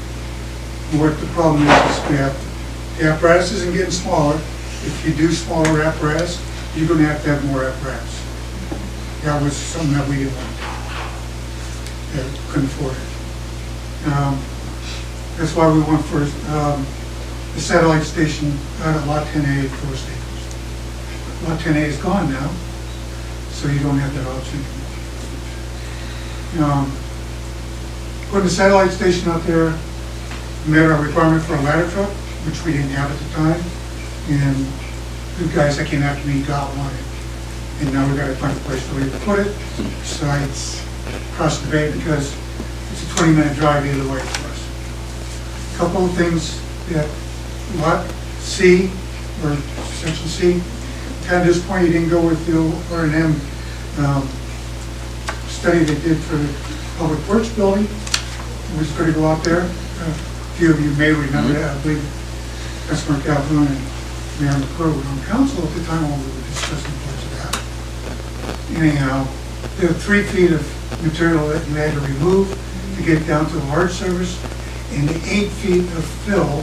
What the problem is we have, the apparatus isn't getting smaller. If you do smaller apparatus, you're going to have more apparatus. That was something that we didn't want to do. That couldn't afford it. That's why we went for the satellite station out of Lot 10A at Forest Acres. Lot 10A is gone now, so you don't have that option. Putting the satellite station out there met our requirement for a ladder truck, which we didn't have at the time, and the guys that came after me got one, and now we've got to find a place where we can put it, besides across the bay, because it's a 20-minute drive either way for us. A couple of things that Lot C, or Section C, kind of disappointed you didn't go with the R&M study they did for the Public Works Building. It was going to go out there. A few of you may remember that. I believe Councilor Calhoun and Mayor McClure were on council at the time when we were discussing parts of that. Anyhow, there were 3 feet of material that you had to remove to get down to the large service, and the 8 feet of fill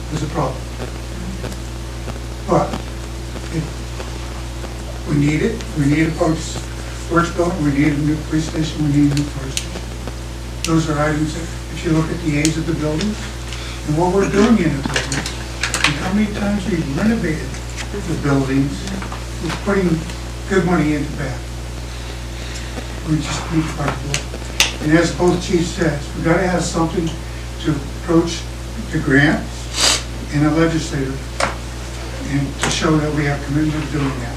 was a problem. But we need it. We need a Public Works Building. We need a new police station. We need a new fire station. Those are items that, if you look at the age of the buildings and what we're doing in the buildings, and how many times we've renovated the buildings, we're putting good money into that. We just need to fight the law. And as both chiefs said, we've got to have something to approach the grants and the legislature and to show that we have commitment to doing that.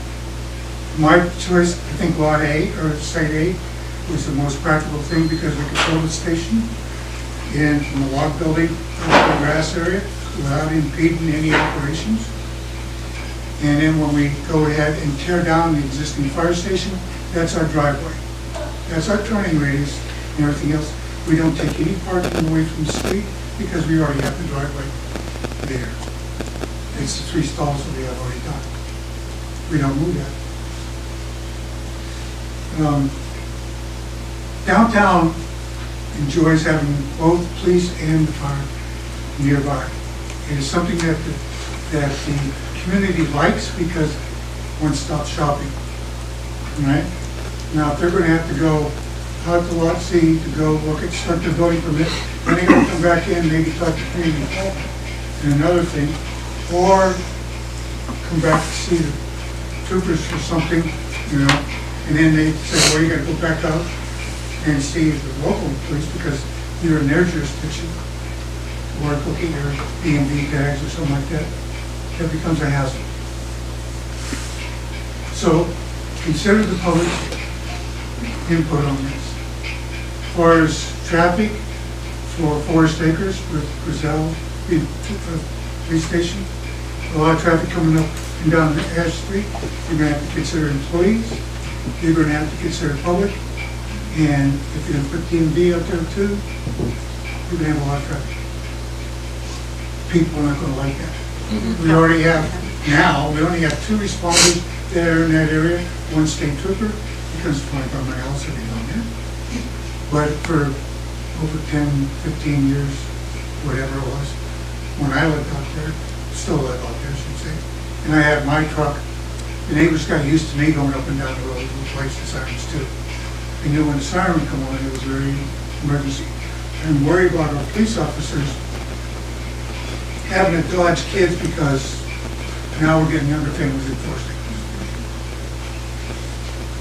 My choice, I think Lot A, or Site A, was the most practical thing because we could build a station in from the log building over the grass area without impeding any operations. And then when we go ahead and tear down the existing fire station, that's our driveway. That's our turning radius and everything else. We don't take any parking away from the street because we already have the driveway there. It's the 3 stalls that we have already done. We don't move that. Downtown enjoys having both police and the fire nearby. It is something that the community likes because one-stop shopping, right? Now, if they're going to have to go out to Lot C to go look at, start the building permit, then they're going to come back in, maybe talk to community development and another thing, or come back to see the troopers or something, you know, and then they say, well, you got to go back out and see the local police because you're in their jurisdiction, or look at your DMV tags or something like that. That becomes a hassle. So consider the public input on this. As far as traffic for Forest Acres with Griselle police station, a lot of traffic coming up and down Ash Street. You're going to have to consider employees. You're going to have to consider public. And if you're going to put DMV up there too, you're going to have a lot of traffic. People are not going to like that. We already have, now, we only have 2 responders there in that area, 1 state trooper, because it's 25 miles every down there. But for over 10, 15 years, whatever it was, when I lived out there, still live out there, I should say, and I had my truck, the neighbors got used to me going up and down the road with lights and sirens too. They knew when the siren would come on, it was very emergency. And worry about our police officers having to dodge kids because now we're getting younger families enforcing.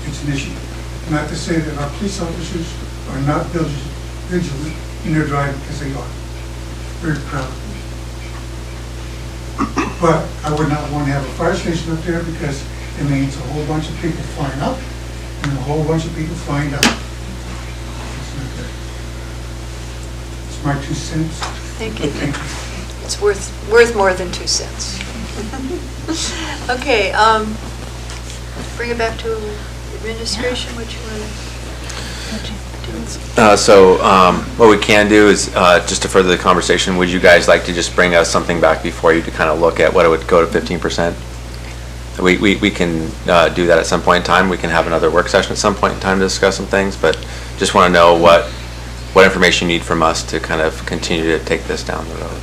It's an issue. Not to say that our police officers are not vigilant in their driving, because they are. Very proud. But I would not want to have a fire station up there because it means a whole bunch of people flying up and a whole bunch of people flying down. It's not good. It's my 2 cents. Thank you. It's worth more than 2 cents. Okay, bring it back to administration, what you want to What we can do is, just to further the conversation, would you guys like to just bring us something back before you to kind of look at what it would go to 15%? We can do that at some point in time. We can have another work session at some point in time to discuss some things, but just want to know what information you need from us to kind of continue to take this down the road.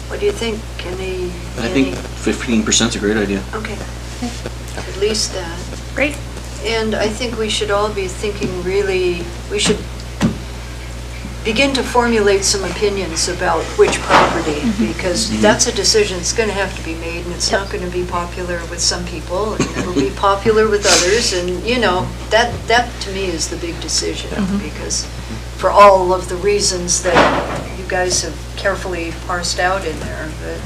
What do you think? I think 15% is a great idea. Okay. At least that. Great. And I think we should all be thinking really, we should begin to formulate some opinions about which property, because that's a decision that's going to have to be made, and it's not going to be popular with some people, and it'll be popular with others, and you know, that to me is the big decision, because for all of the reasons that you guys have carefully parsed out in there, but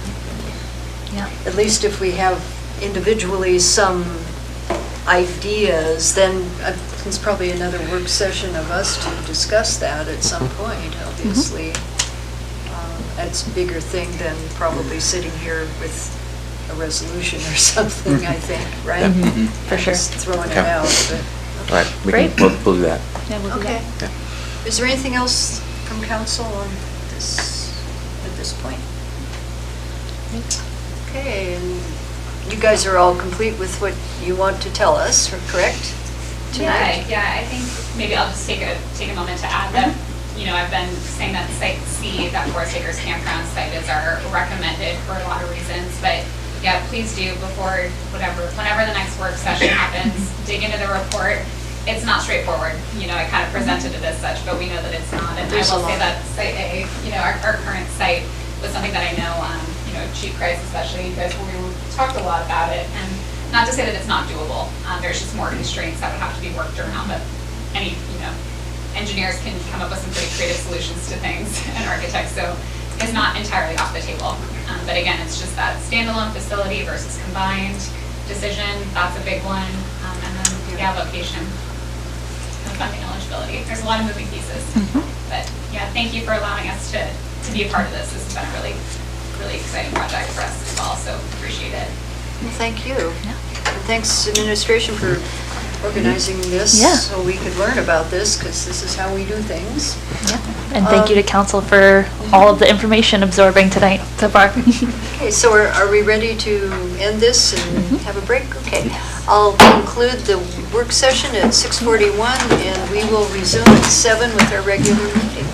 at least if we have individually some ideas, then it's probably another work session of us to discuss that at some point, obviously. That's a bigger thing than probably sitting here with a resolution or something, I think, right? For sure. Just throwing it out, but, All right, Great. we'll do that. Yeah, we'll do Okay. that. Is there anything else from council on this, at this point? Okay, and you guys are all complete with what you want to tell us, correct? Tonight? Yeah, I think maybe I'll just take a moment to add that, I've been saying that Site C, that Forest Acres Campground site is our recommended for a lot of reasons, but yeah, please do before whenever the next work session happens, dig into the report. It's not straightforward, I kind of presented it as such, but we know that it's not. And I will say that Site A, our current site was something that I know, Chief Price especially, you guys, we talked a lot about it, and not to say that it's not doable. There's just more constraints that would have to be worked around, but any, engineers can come up with some pretty creative solutions to things, and architects, so it's not entirely off the table. But again, it's just that standalone facility versus combined decision, that's a big one. And then, location and funding eligibility. There's a lot of moving pieces. But yeah, thank you for allowing us to be a part of this. This has been a really, really exciting project for us as well, so appreciate it. Well, thank you. And thanks, administration, for organizing this. Yeah. So we could learn about this, because this is how we do things. And thank you to council for all of the information absorbing tonight so far. Okay, so are we ready to end this and have a break? Okay. I'll conclude the work session at 6:41, and we will resume at 7 with our regular meeting.